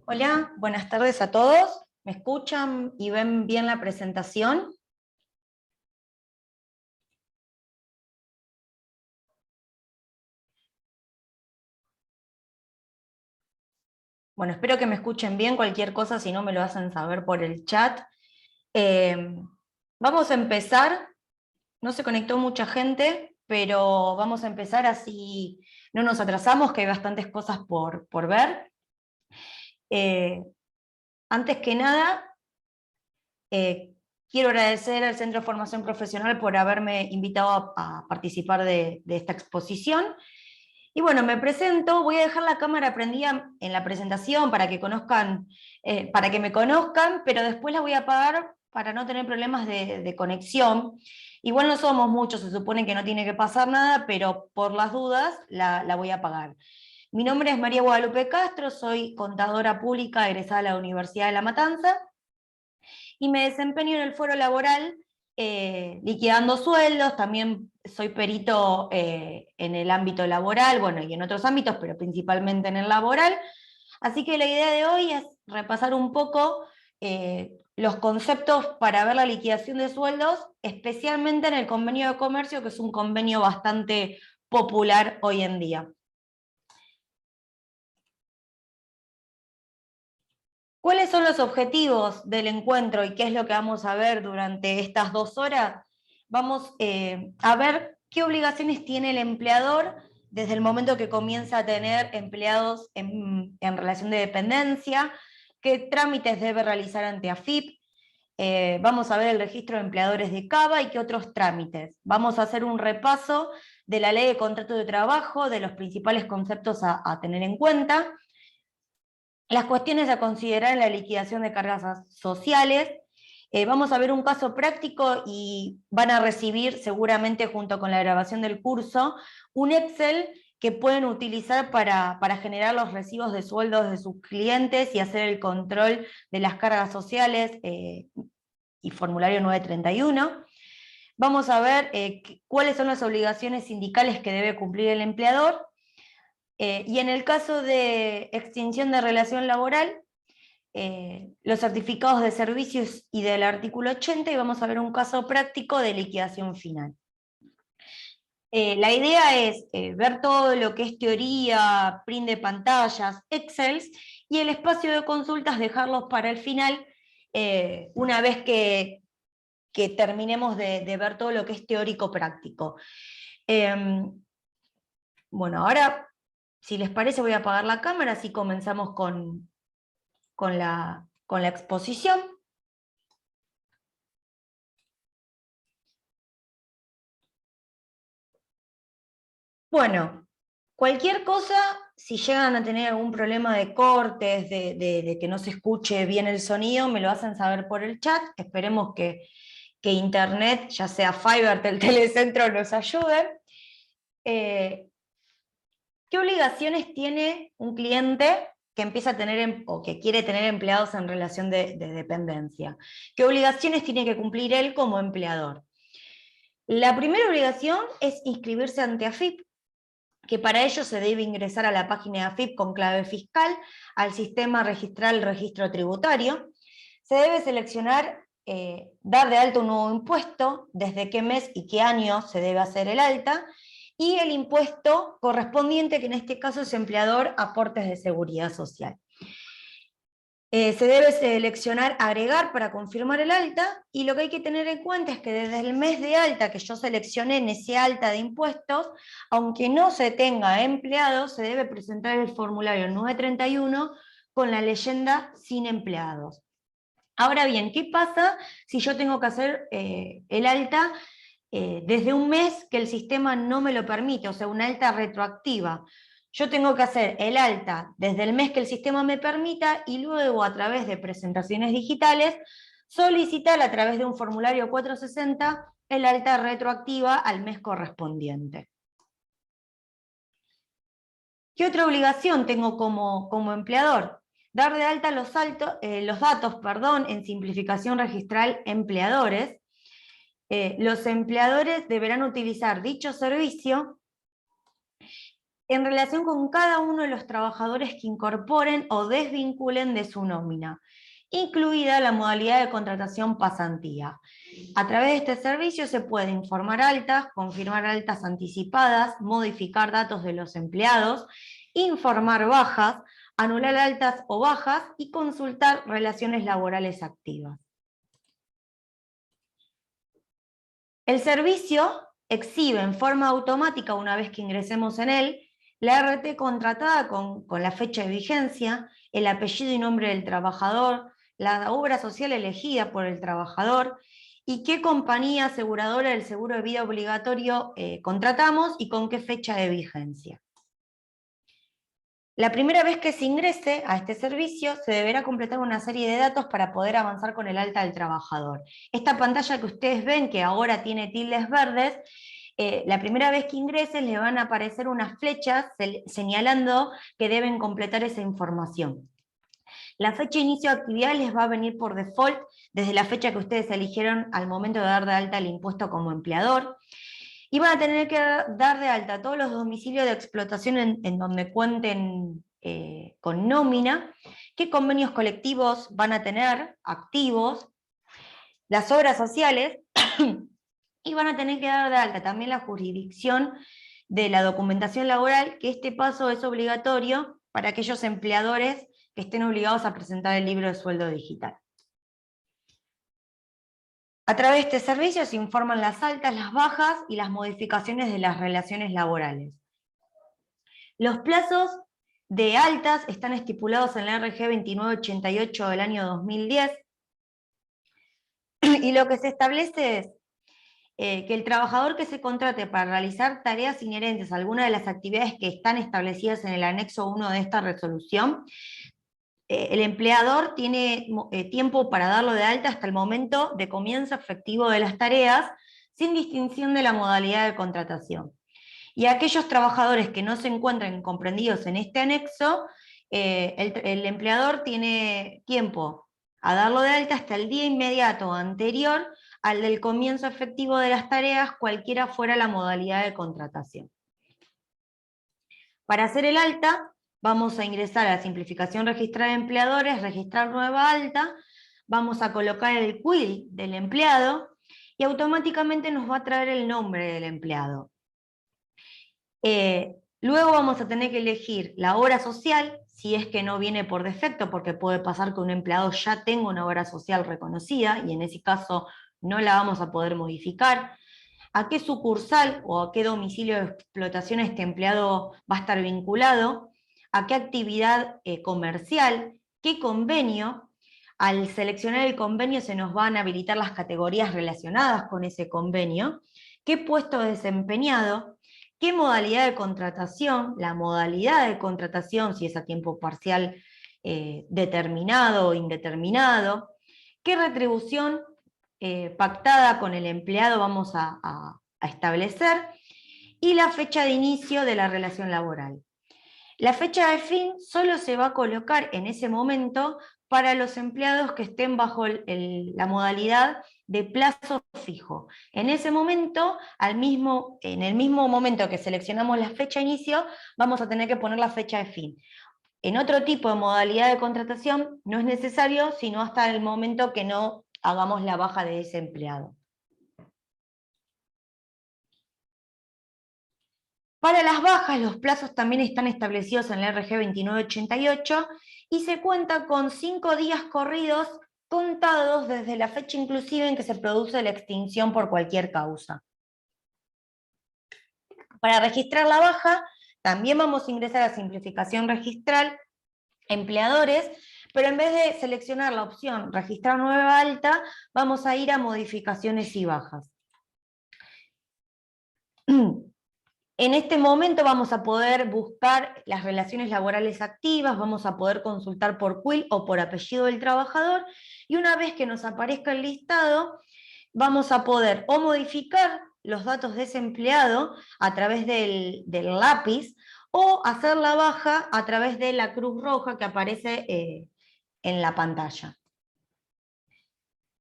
Hola, buenas tardes a todos. ¿Me escuchan y ven bien la presentación? Bueno, espero que me escuchen bien. Cualquier cosa, si no, me lo hacen saber por el chat. Eh, Vamos a empezar. No se conectó mucha gente, pero vamos a empezar así no nos atrasamos, que hay bastantes cosas por ver. Eh, Antes que nada, quiero agradecer al Centro de Formación Profesional por haberme invitado a participar de esta exposición. Y bueno, me presento, voy a dejar la cámara prendida en la presentación para que conozcan, para que me conozcan, pero después la voy a apagar para no tener problemas de conexión. Igual no somos muchos, se supone que no tiene que pasar nada, pero por las dudas la voy a apagar. Mi nombre es María Guadalupe Castro, soy contadora pública egresada de la Universidad de La Matanza y me desempeño en el foro laboral liquidando sueldos. También soy perito en el ámbito laboral, bueno, y en otros ámbitos, pero principalmente en el laboral. Así que la idea de hoy es repasar un poco los conceptos para ver la liquidación de sueldos, especialmente en el convenio de comercio, que es un convenio bastante popular hoy en día. ¿Cuáles son los objetivos del encuentro y qué es lo que vamos a ver durante estas 2 horas? Vamos a ver qué obligaciones tiene el empleador desde el momento que comienza a tener empleados en relación de dependencia, qué trámites debe realizar ante AFIP. Vamos a ver el registro de empleadores de CABA y qué otros trámites. Vamos a hacer un repaso de la ley de contrato de trabajo, de los principales conceptos a tener en cuenta, las cuestiones a considerar en la liquidación de cargas sociales. Vamos a ver un caso práctico y van a recibir seguramente junto con la grabación del curso un Excel que pueden utilizar para generar los recibos de sueldos de sus clientes y hacer el control de las cargas sociales y formulario 931. Vamos a ver cuáles son las obligaciones sindicales que debe cumplir el empleador. Y en el caso de extinción de relación laboral, los certificados de servicios y del artículo 80, y vamos a ver un caso práctico de liquidación final. La idea es ver todo lo que es teoría, print de pantallas, Excel, y el espacio de consultas dejarlos para el final, una vez que terminemos de ver todo lo que es teórico práctico. Bueno, ahora, si les parece, voy a apagar la cámara, así comenzamos con la exposición. Bueno, cualquier cosa, si llegan a tener algún problema de cortes, de que no se escuche bien el sonido, me lo hacen saber por el chat. Esperemos que internet, ya sea Fivertel, Telecentro, nos ayude. ¿Qué obligaciones tiene un cliente que empieza a tener o que quiere tener empleados en relación de dependencia? ¿Qué obligaciones tiene que cumplir él como empleador? La primera obligación es inscribirse ante AFIP, que para ello se debe ingresar a la página de AFIP con clave fiscal, al sistema registral registro tributario. Se debe seleccionar dar de alta un nuevo impuesto, desde qué mes y qué año se debe hacer el alta, y el impuesto correspondiente, que en este caso es empleador aportes de seguridad social. Se debe seleccionar agregar para confirmar el alta, y lo que hay que tener en cuenta es que desde el mes de alta que yo seleccioné en ese alta de impuestos, aunque no se tenga empleados, se debe presentar el formulario 931 con la leyenda sin empleados. Ahora bien, ¿qué pasa si yo tengo que hacer el alta desde un mes que el sistema no me lo permite, o sea, una alta retroactiva? Yo tengo que hacer el alta desde el mes que el sistema me permita y luego a través de presentaciones digitales solicitar a través de un formulario 460 el alta retroactiva al mes correspondiente. ¿Qué otra obligación tengo como empleador? Dar de alta los datos en simplificación registral empleadores. Los empleadores deberán utilizar dicho servicio en relación con cada uno de los trabajadores que incorporen o desvinculen de su nómina, incluida la modalidad de contratación pasantía. A través de este servicio se puede informar altas, confirmar altas anticipadas, modificar datos de los empleados, informar bajas, anular altas o bajas y consultar relaciones laborales activas. El servicio exhibe en forma automática, una vez que ingresemos en él, la RT contratada con la fecha de vigencia, el apellido y nombre del trabajador, la obra social elegida por el trabajador y qué compañía aseguradora del seguro de vida obligatorio contratamos y con qué fecha de vigencia. La primera vez que se ingrese a este servicio se deberá completar una serie de datos para poder avanzar con el alta del trabajador. Esta pantalla que ustedes ven, que ahora tiene tildes verdes, la primera vez que ingresen les van a aparecer unas flechas señalando que deben completar esa información. La fecha de inicio de actividad les va a venir por default desde la fecha que ustedes eligieron al momento de dar de alta el impuesto como empleador. Y van a tener que dar de alta todos los domicilios de explotación en donde cuenten con nómina, qué convenios colectivos van a tener activos, las obras sociales, y van a tener que dar de alta también la jurisdicción de la documentación laboral, que este paso es obligatorio para aquellos empleadores que estén obligados a presentar el libro de sueldo digital. A través de este servicio se informan las altas, las bajas y las modificaciones de las relaciones laborales. Los plazos de altas están estipulados en la RG 2988 del año 2010 y lo que se establece es que el trabajador que se contrate para realizar tareas inherentes a alguna de las actividades que están establecidas en el anexo 1 de esta resolución, el empleador tiene tiempo para darlo de alta hasta el momento de comienzo efectivo de las tareas, sin distinción de la modalidad de contratación. Y aquellos trabajadores que no se encuentren comprendidos en este anexo, el empleador tiene tiempo a darlo de alta hasta el día inmediato anterior al del comienzo efectivo de las tareas, cualquiera fuera la modalidad de contratación. Para hacer el alta, vamos a ingresar a la simplificación registrar empleadores, registrar nueva alta, vamos a colocar el CUIL del empleado y automáticamente nos va a traer el nombre del empleado. Luego vamos a tener que elegir la obra social, si es que no viene por defecto, porque puede pasar que un empleado ya tenga una obra social reconocida, y en ese caso no la vamos a poder modificar. ¿A qué sucursal o a qué domicilio de explotación este empleado va a estar vinculado? ¿A qué actividad comercial? ¿Qué convenio? Al seleccionar el convenio se nos van a habilitar las categorías relacionadas con ese convenio. ¿Qué puesto desempeñado? ¿Qué modalidad de contratación? La modalidad de contratación, si es a tiempo parcial determinado o indeterminado. ¿Qué retribución pactada con el empleado vamos a establecer? Y la fecha de inicio de la relación laboral. La fecha de fin solo se va a colocar en ese momento para los empleados que estén bajo la modalidad de plazo fijo. En ese momento, en el mismo momento que seleccionamos la fecha de inicio, vamos a tener que poner la fecha de fin. En otro tipo de modalidad de contratación no es necesario, sino hasta el momento que no hagamos la baja de ese empleado. Para las bajas, los plazos también están establecidos en la RG 2988 y se cuenta con 5 días corridos contados desde la fecha inclusive en que se produce la extinción por cualquier causa. Para registrar la baja, también vamos a ingresar a simplificación registral, empleadores, pero en vez de seleccionar la opción registrar nueva alta, vamos a ir a modificaciones y bajas. En este momento vamos a poder buscar las relaciones laborales activas, vamos a poder consultar por CUIL o por apellido del trabajador, y una vez que nos aparezca el listado, vamos a poder o modificar los datos de ese empleado a través del lápiz, o hacer la baja a través de la cruz roja que aparece en la pantalla.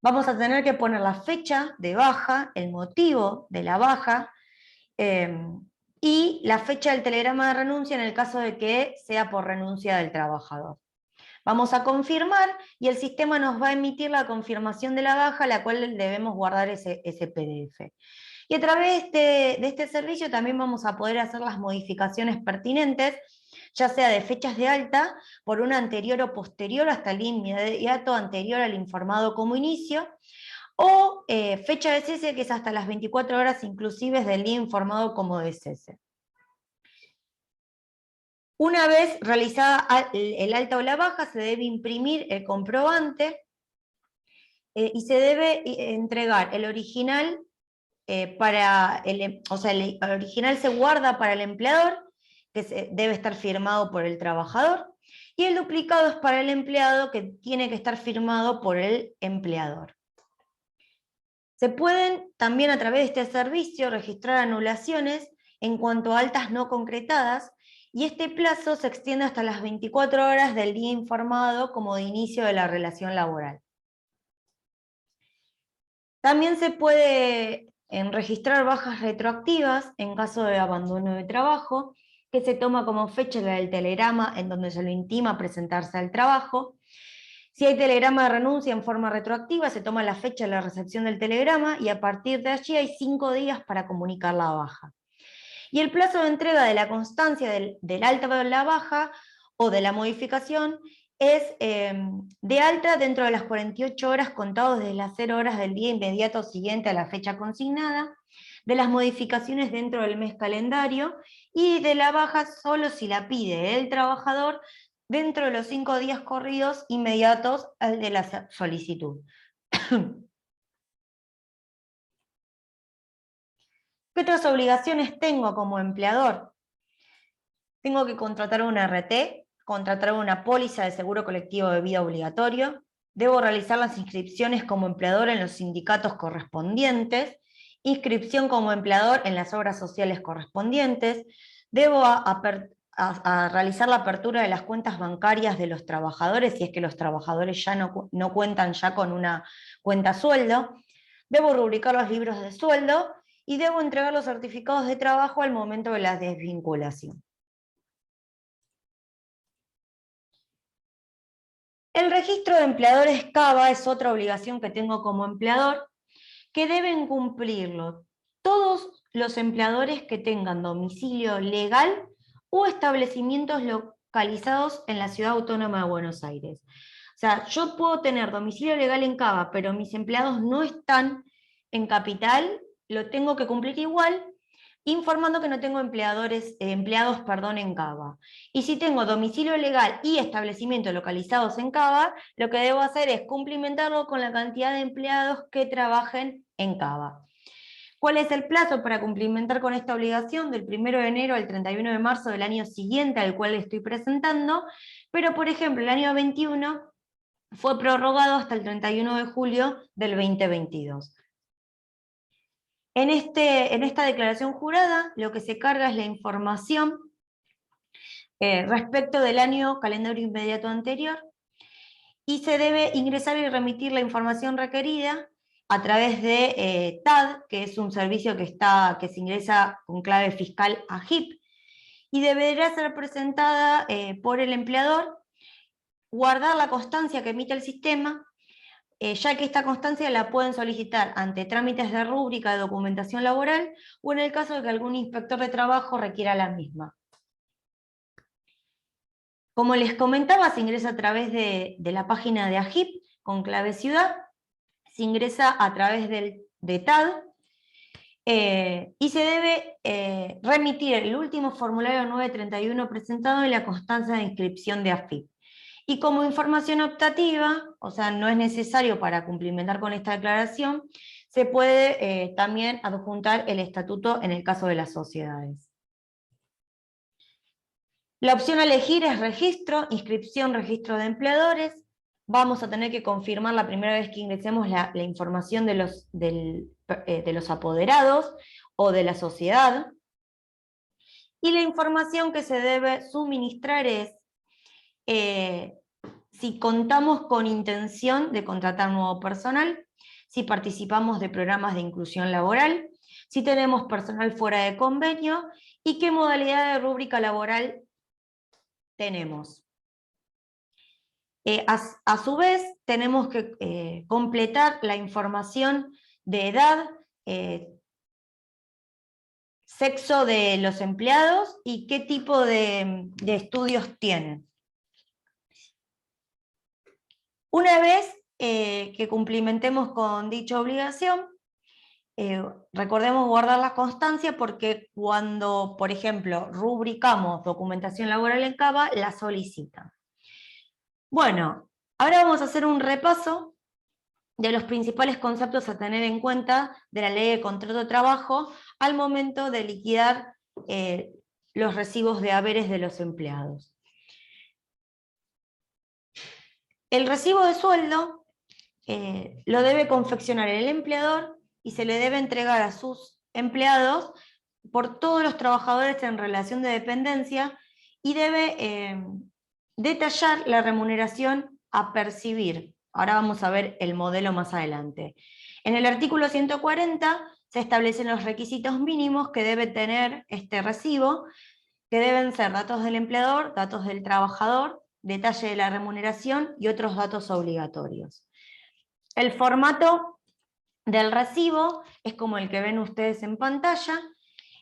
Vamos a tener que poner la fecha de baja, el motivo de la baja, y la fecha del telegrama de renuncia en el caso de que sea por renuncia del trabajador. Vamos a confirmar y el sistema nos va a emitir la confirmación de la baja, la cual debemos guardar ese PDF. Y a través de este servicio también vamos a poder hacer las modificaciones pertinentes, ya sea de fechas de alta, por una anterior o posterior hasta el inmediato anterior al informado como inicio, o fecha de cese, que es hasta las 24 horas inclusive del día informado como de cese. Una vez realizada el alta o la baja, se debe imprimir el comprobante y se debe entregar el original o sea, el original se guarda para el empleador, que debe estar firmado por el trabajador, y el duplicado es para el empleado, que tiene que estar firmado por el empleador. Se pueden también a través de este servicio registrar anulaciones en cuanto a altas no concretadas, y este plazo se extiende hasta las 24 horas del día informado como de inicio de la relación laboral. También se puede registrar bajas retroactivas en caso de abandono de trabajo, que se toma como fecha la del telegrama en donde se lo intima presentarse al trabajo. Si hay telegrama de renuncia en forma retroactiva, se toma la fecha de la recepción del telegrama y a partir de allí hay 5 días para comunicar la baja. Y el plazo de entrega de la constancia del alta o la baja o de la modificación es de alta dentro de las 48 horas contados desde las 0 horas del día inmediato siguiente a la fecha consignada, de las modificaciones dentro del mes calendario y de la baja solo si la pide el trabajador dentro de los 5 días corridos inmediatos al de la solicitud. ¿Qué otras obligaciones tengo como empleador? Tengo que contratar un RT, contratar una póliza de seguro colectivo de vida obligatorio, debo realizar las inscripciones como empleador en los sindicatos correspondientes, inscripción como empleador en las obras sociales correspondientes, debo realizar la apertura de las cuentas bancarias de los trabajadores, si es que los trabajadores ya no cuentan ya con una cuenta sueldo, debo rubricar los libros de sueldo y debo entregar los certificados de trabajo al momento de la desvinculación. El registro de empleadores CABA es otra obligación que tengo como empleador, que deben cumplirlo todos los empleadores que tengan domicilio legal o establecimientos localizados en la Ciudad Autónoma de Buenos Aires. O sea, yo puedo tener domicilio legal en CABA, pero mis empleados no están en Capital, lo tengo que cumplir igual, informando que no tengo empleados en CABA. Y si tengo domicilio legal y establecimientos localizados en CABA, lo que debo hacer es cumplimentarlo con la cantidad de empleados que trabajen en CABA. ¿Cuál es el plazo para cumplimentar con esta obligación? Del 1 de enero al 31 de marzo del año siguiente al cual estoy presentando, pero por ejemplo el año 21 fue prorrogado hasta el 31 de julio del 2022. En esta declaración jurada, lo que se carga es la información respecto del año calendario inmediato anterior, y se debe ingresar y remitir la información requerida a través de TAD, que es un servicio que se ingresa con clave fiscal a HIP, y deberá ser presentada por el empleador, guardar la constancia que emite el sistema, ya que esta constancia la pueden solicitar ante trámites de rúbrica de documentación laboral o en el caso de que algún inspector de trabajo requiera la misma. Como les comentaba, se ingresa a través de la página de AGIP con clave ciudad, se ingresa a través de TAD y se debe remitir el último formulario 931 presentado y la constancia de inscripción de AFIP. Y como información optativa, o sea, no es necesario para cumplimentar con esta declaración, se puede también adjuntar el estatuto en el caso de las sociedades. La opción a elegir es registro, inscripción, registro de empleadores. Vamos a tener que confirmar la primera vez que ingresemos la información de los apoderados o de la sociedad. Y la información que se debe suministrar es si contamos con intención de contratar nuevo personal, si participamos de programas de inclusión laboral, si tenemos personal fuera de convenio y qué modalidad de rúbrica laboral tenemos. A su vez, tenemos que completar la información de edad, sexo de los empleados y qué tipo de estudios tienen. Una vez que cumplimentemos con dicha obligación, recordemos guardar la constancia porque cuando, por ejemplo, rubricamos documentación laboral en CABA, la solicitan. Bueno, ahora vamos a hacer un repaso de los principales conceptos a tener en cuenta de la ley de contrato de trabajo al momento de liquidar los recibos de haberes de los empleados. El recibo de sueldo lo debe confeccionar el empleador y se le debe entregar a sus empleados por todos los trabajadores en relación de dependencia y debe detallar la remuneración a percibir. Ahora vamos a ver el modelo más adelante. En el artículo 140 se establecen los requisitos mínimos que debe tener este recibo, que deben ser datos del empleador, datos del trabajador, detalle de la remuneración y otros datos obligatorios. El formato del recibo es como el que ven ustedes en pantalla.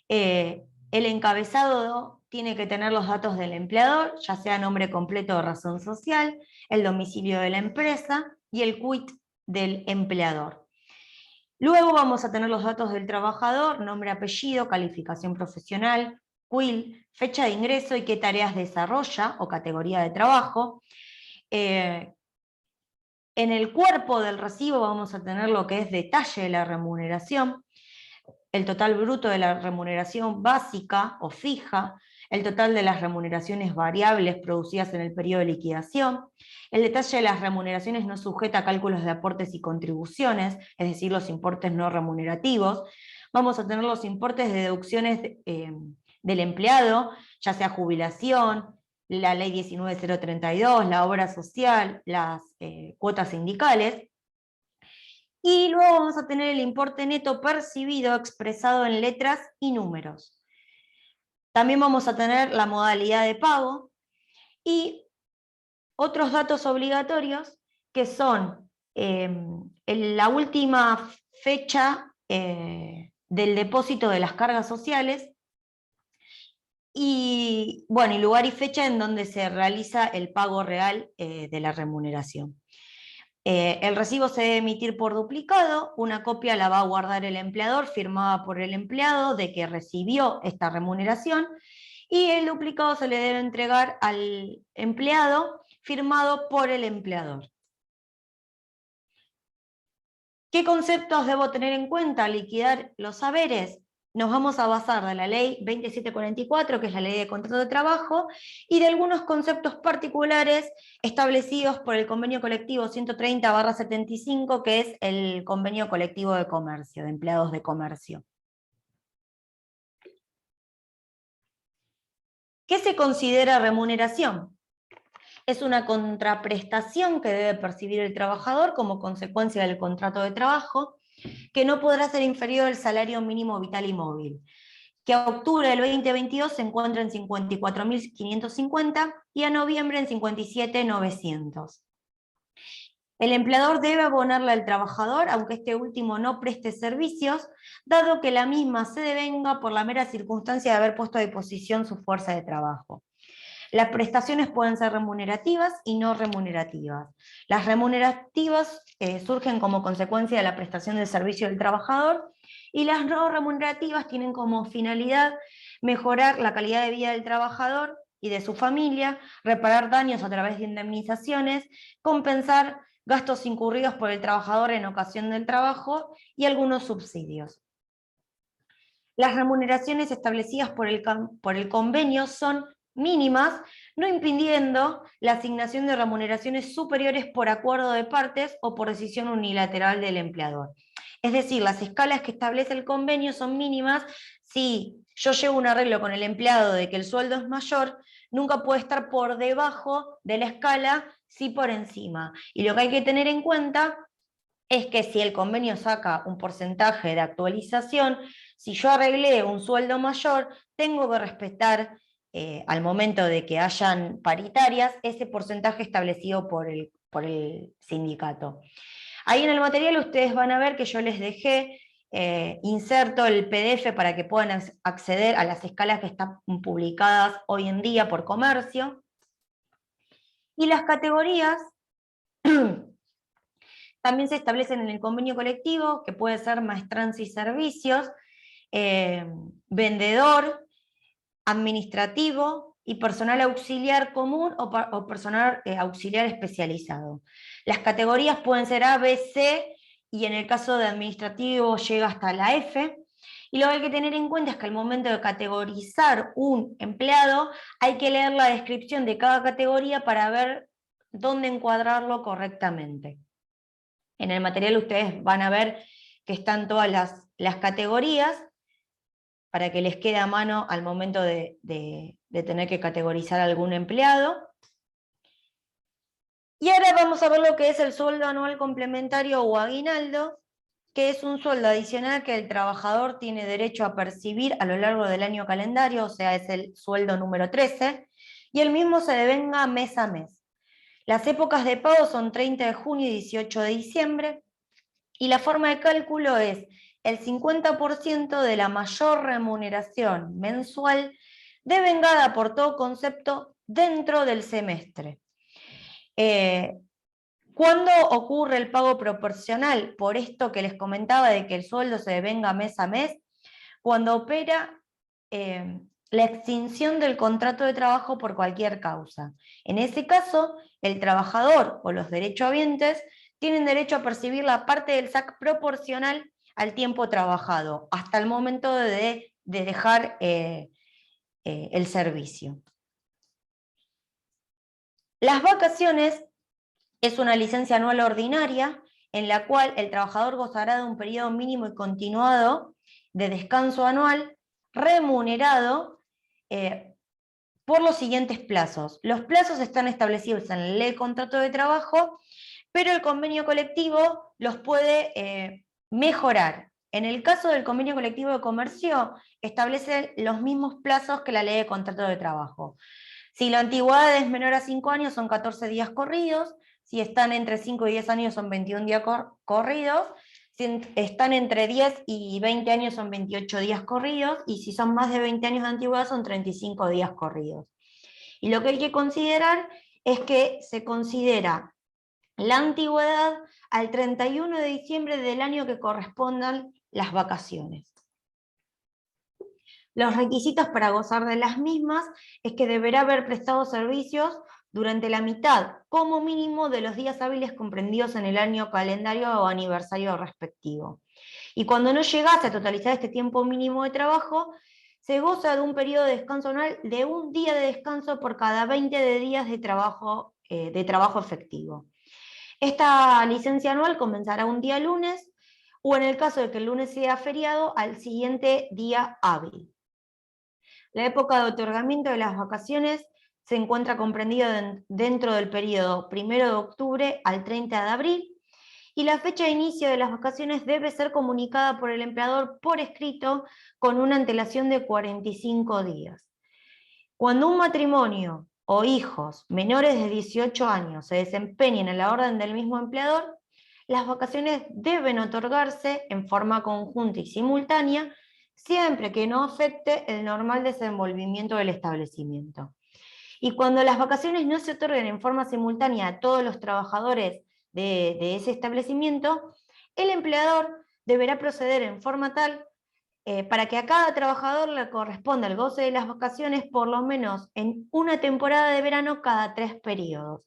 El encabezado tiene que tener los datos del empleador, ya sea nombre completo o razón social, el domicilio de la empresa y el quit del empleador. Luego vamos a tener los datos del trabajador, nombre, apellido, calificación profesional, CUIL, fecha de ingreso y qué tareas desarrolla o categoría de trabajo. En el cuerpo del recibo vamos a tener lo que es detalle de la remuneración, el total bruto de la remuneración básica o fija, el total de las remuneraciones variables producidas en el periodo de liquidación, el detalle de las remuneraciones no sujeta a cálculos de aportes y contribuciones, es decir, los importes no remunerativos. Vamos a tener los importes de deducciones del empleado, ya sea jubilación, la ley 19032, la obra social, las cuotas sindicales. Y luego vamos a tener el importe neto percibido expresado en letras y números. También vamos a tener la modalidad de pago y otros datos obligatorios que son la última fecha del depósito de las cargas sociales y, bueno, y lugar y fecha en donde se realiza el pago real de la remuneración. El recibo se debe emitir por duplicado, una copia la va a guardar el empleador, firmada por el empleado de que recibió esta remuneración, y el duplicado se le debe entregar al empleado, firmado por el empleador. ¿Qué conceptos debo tener en cuenta al liquidar los saberes? Nos vamos a basar de la ley 2744, que es la ley de contrato de trabajo, y de algunos conceptos particulares establecidos por el convenio colectivo 130/75, que es el convenio colectivo de comercio, de empleados de comercio. ¿Qué se considera remuneración? Es una contraprestación que debe percibir el trabajador como consecuencia del contrato de trabajo, que no podrá ser inferior al salario mínimo vital y móvil, que a octubre del 2022 se encuentra en 54.550 y a noviembre en 57.900. El empleador debe abonarle al trabajador, aunque este último no preste servicios, dado que la misma se devenga por la mera circunstancia de haber puesto a disposición su fuerza de trabajo. Las prestaciones pueden ser remunerativas y no remunerativas. Las remunerativas surgen como consecuencia de la prestación del servicio del trabajador, y las no remunerativas tienen como finalidad mejorar la calidad de vida del trabajador y de su familia, reparar daños a través de indemnizaciones, compensar gastos incurridos por el trabajador en ocasión del trabajo y algunos subsidios. Las remuneraciones establecidas por el convenio son mínimas, no impidiendo la asignación de remuneraciones superiores por acuerdo de partes o por decisión unilateral del empleador. Es decir, las escalas que establece el convenio son mínimas. Si yo llevo un arreglo con el empleado de que el sueldo es mayor, nunca puede estar por debajo de la escala, sí por encima. Y lo que hay que tener en cuenta es que si el convenio saca un porcentaje de actualización, Si yo arreglé un sueldo mayor, tengo que respetar, al momento de que hayan paritarias, ese porcentaje establecido por el sindicato. Ahí en el material ustedes van a ver que yo les dejé inserto el PDF para que puedan acceder a las escalas que están publicadas hoy en día por comercio. Y las categorías también se establecen en el convenio colectivo, que puede ser maestranza y servicios, vendedor, administrativo y personal auxiliar común o personal auxiliar especializado. Las categorías pueden ser A, B, C, y en el caso de administrativo llega hasta la F. Y lo que hay que tener en cuenta es que al momento de categorizar un empleado, hay que leer la descripción de cada categoría para ver dónde encuadrarlo correctamente. En el material ustedes van a ver que están todas las categorías, para que les quede a mano al momento de tener que categorizar a algún empleado. Y ahora vamos a ver lo que es el sueldo anual complementario o aguinaldo, que es un sueldo adicional que el trabajador tiene derecho a percibir a lo largo del año calendario, o sea, es el sueldo número 13, y el mismo se devenga mes a mes. Las épocas de pago son 30 de junio y 18 de diciembre, y la forma de cálculo es el 50% de la mayor remuneración mensual devengada por todo concepto dentro del semestre. ¿Cuándo ocurre el pago proporcional? Por esto que les comentaba de que el sueldo se devenga mes a mes, cuando opera la extinción del contrato de trabajo por cualquier causa. En ese caso, el trabajador o los derechohabientes tienen derecho a percibir la parte del SAC proporcional al tiempo trabajado, hasta el momento de dejar el servicio. Las vacaciones es una licencia anual ordinaria en la cual el trabajador gozará de un periodo mínimo y continuado de descanso anual remunerado por los siguientes plazos. Los plazos están establecidos en la ley de contrato de trabajo, pero el convenio colectivo los puede mejorar. En el caso del convenio colectivo de comercio, establece los mismos plazos que la ley de contrato de trabajo. Si la antigüedad es menor a 5 años, son 14 días corridos. Si están entre 5 y 10 años, son 21 días corridos. Si están entre 10 y 20 años, son 28 días corridos. Y si son más de 20 años de antigüedad, son 35 días corridos. Y lo que hay que considerar es que se considera la antigüedad al 31 de diciembre del año que correspondan las vacaciones. Los requisitos para gozar de las mismas es que deberá haber prestado servicios durante la mitad, como mínimo, de los días hábiles comprendidos en el año calendario o aniversario respectivo. Y cuando no llegase a totalizar este tiempo mínimo de trabajo, se goza de un periodo de descanso anual de un día de descanso por cada 20 de días de trabajo efectivo. Esta licencia anual comenzará un día lunes, o en el caso de que el lunes sea feriado, al siguiente día hábil. La época de otorgamiento de las vacaciones se encuentra comprendida dentro del periodo 1 de octubre al 30 de abril, y la fecha de inicio de las vacaciones debe ser comunicada por el empleador por escrito con una antelación de 45 días. Cuando un matrimonio o hijos menores de 18 años se desempeñen en la orden del mismo empleador, las vacaciones deben otorgarse en forma conjunta y simultánea, siempre que no afecte el normal desenvolvimiento del establecimiento. Y cuando las vacaciones no se otorguen en forma simultánea a todos los trabajadores de ese establecimiento, el empleador deberá proceder en forma tal para que a cada trabajador le corresponda el goce de las vacaciones por lo menos en una temporada de verano cada 3 periodos.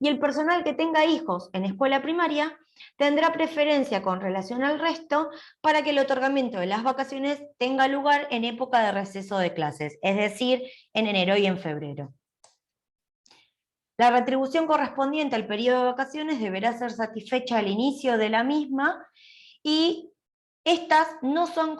Y el personal que tenga hijos en escuela primaria tendrá preferencia con relación al resto para que el otorgamiento de las vacaciones tenga lugar en época de receso de clases, es decir, en enero y en febrero. La retribución correspondiente al periodo de vacaciones deberá ser satisfecha al inicio de la misma, y Estas no son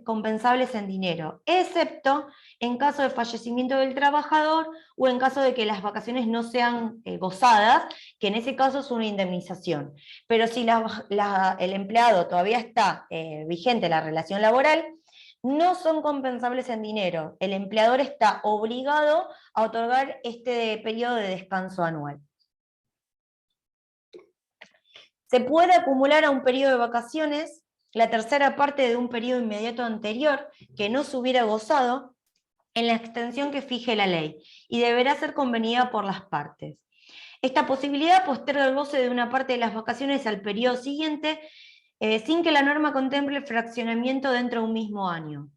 compensables en dinero, excepto en caso de fallecimiento del trabajador o en caso de que las vacaciones no sean gozadas, que en ese caso es una indemnización. Pero si el empleado todavía está vigente la relación laboral, no son compensables en dinero. El empleador está obligado a otorgar este periodo de descanso anual. Se puede acumular a un periodo de vacaciones la tercera parte de un periodo inmediato anterior que no se hubiera gozado en la extensión que fije la ley y deberá ser convenida por las partes. Esta posibilidad posterga el goce de una parte de las vacaciones al periodo siguiente sin que la norma contemple el fraccionamiento dentro de un mismo año.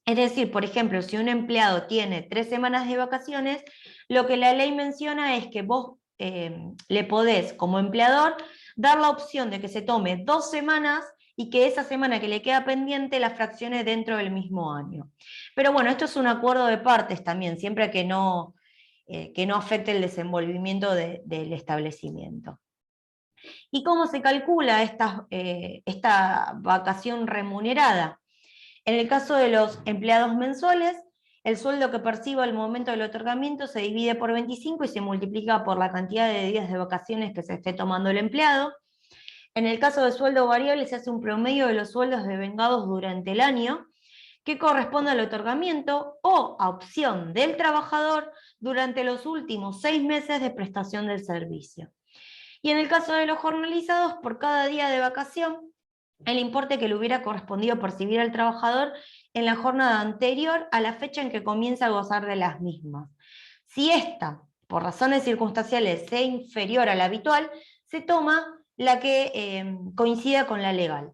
Es decir, por ejemplo, si un empleado tiene 3 semanas de vacaciones, lo que la ley menciona es que vos le podés, como empleador, dar la opción de que se tome 2 semanas y que esa semana que le queda pendiente la fraccione dentro del mismo año. Pero bueno, esto es un acuerdo de partes también, siempre que no afecte el desenvolvimiento del establecimiento. ¿Y cómo se calcula esta vacación remunerada? En el caso de los empleados mensuales, el sueldo que perciba al momento del otorgamiento se divide por 25 y se multiplica por la cantidad de días de vacaciones que se esté tomando el empleado. En el caso de sueldo variable se hace un promedio de los sueldos devengados durante el año, que corresponde al otorgamiento o a opción del trabajador durante los últimos 6 meses de prestación del servicio. Y en el caso de los jornalizados, por cada día de vacación, el importe que le hubiera correspondido percibir al trabajador en la jornada anterior a la fecha en que comienza a gozar de las mismas. Si esta, por razones circunstanciales, sea inferior a la habitual, se toma la que coincida con la legal.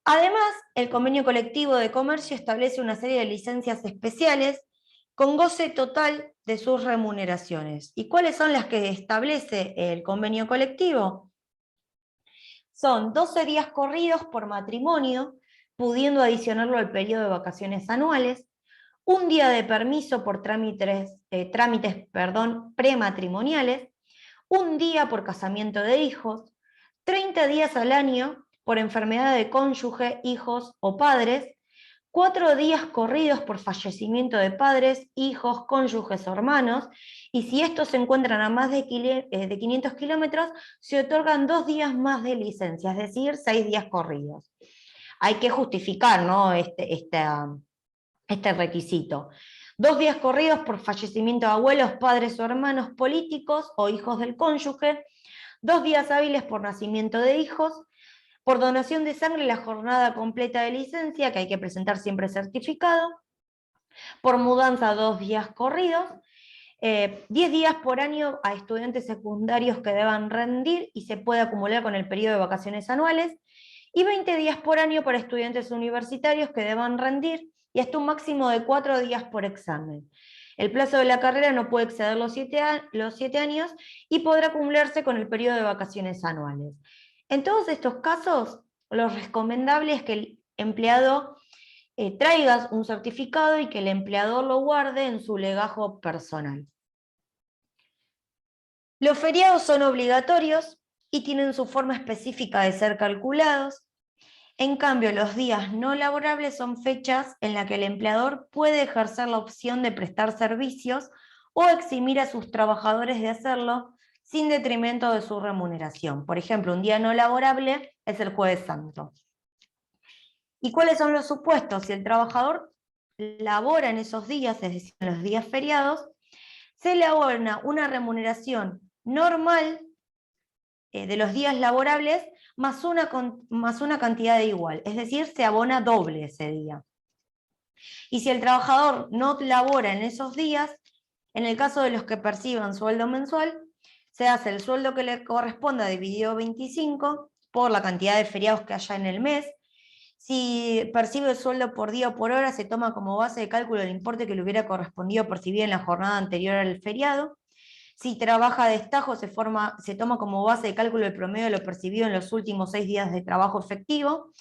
Además, el convenio colectivo de comercio establece una serie de licencias especiales con goce total de sus remuneraciones. ¿Y cuáles son las que establece el convenio colectivo? Son 12 días corridos por matrimonio, pudiendo adicionarlo al periodo de vacaciones anuales, un día de permiso por trámites prematrimoniales, un día por casamiento de hijos, 30 días al año por enfermedad de cónyuge, hijos o padres, 4 días corridos por fallecimiento de padres, hijos, cónyuges o hermanos, y si estos se encuentran a más de 500 kilómetros, se otorgan 2 días más de licencia, es decir, 6 días corridos. Hay que justificar, ¿no? este requisito. 2 días corridos por fallecimiento de abuelos, padres o hermanos políticos o hijos del cónyuge, 2 días hábiles por nacimiento de hijos, por donación de sangre la jornada completa de licencia, que hay que presentar siempre certificado, por mudanza 2 días corridos, 10 días por año a estudiantes secundarios que deban rendir y se puede acumular con el periodo de vacaciones anuales, y 20 días por año para estudiantes universitarios que deban rendir y hasta un máximo de 4 días por examen. El plazo de la carrera no puede exceder los 7 años y podrá acumularse con el periodo de vacaciones anuales. En todos estos casos, lo recomendable es que el empleado traiga un certificado y que el empleador lo guarde en su legajo personal. Los feriados son obligatorios y tienen su forma específica de ser calculados. En cambio, los días no laborables son fechas en las que el empleador puede ejercer la opción de prestar servicios o eximir a sus trabajadores de hacerlo sin detrimento de su remuneración. Por ejemplo, un día no laborable es el Jueves Santo. ¿Y cuáles son los supuestos? Si el trabajador labora en esos días, es decir, en los días feriados, se le abona una remuneración normal de los días laborables más una cantidad de igual, es decir, se abona doble ese día. Y si el trabajador no labora en esos días, en el caso de los que perciban sueldo mensual, se hace el sueldo que le corresponda dividido 25 por la cantidad de feriados que haya en el mes. Si percibe el sueldo por día o por hora, se toma como base de cálculo el importe que le hubiera correspondido percibir en la jornada anterior al feriado. Si trabaja a destajo, se toma como base de cálculo el promedio de lo percibido en los últimos 6 días de trabajo efectivo.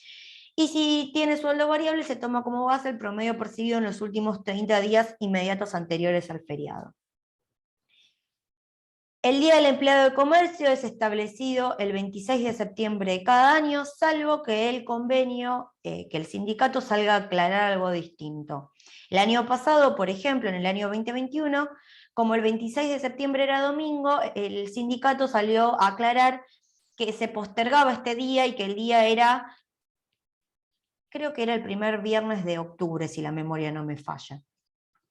Y si tiene sueldo variable, se toma como base el promedio percibido en los últimos 30 días inmediatos anteriores al feriado. El Día del Empleado de Comercio es establecido el 26 de septiembre de cada año, salvo que el convenio, que el sindicato salga a aclarar algo distinto. El año pasado, por ejemplo, en el año 2021, como el 26 de septiembre era domingo, el sindicato salió a aclarar que se postergaba este día y que el día era, creo que era el primer viernes de octubre, si la memoria no me falla.